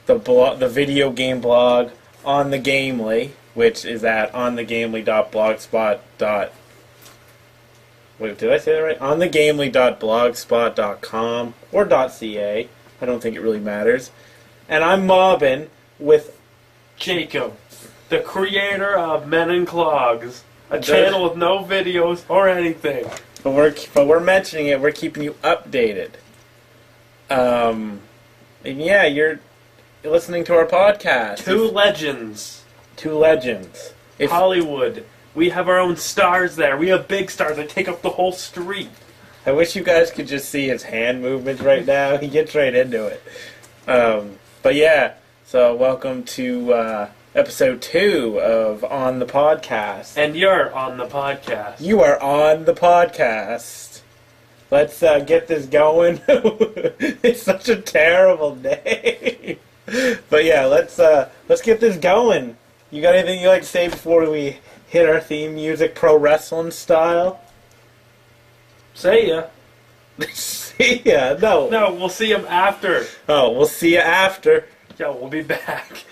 the video game blog On the Gamely, which is at onthegamely.blogspot. Wait, did I say that right? onthegamely.blogspot.com or .ca. I don't think it really matters. And I'm mobbing with Jacob, the creator of Men in Clogs, a channel with no videos or anything. But we're mentioning it. We're keeping you updated. And yeah, you're listening to our podcast. Two legends. Hollywood. We have our own stars there. We have big stars that take up the whole street. I wish you guys could just see his hand movements right now. He gets right into it. But yeah, so welcome to episode 2 of On the Podcast. And you're on the podcast. You are on the podcast. Let's get this going. It's such a terrible name. But yeah, let's get this going. You got anything you'd like to say before we hit our theme music, pro wrestling style? See ya. See ya. No. No, we'll see him after. Oh, we'll see you after. Yo, we'll be back.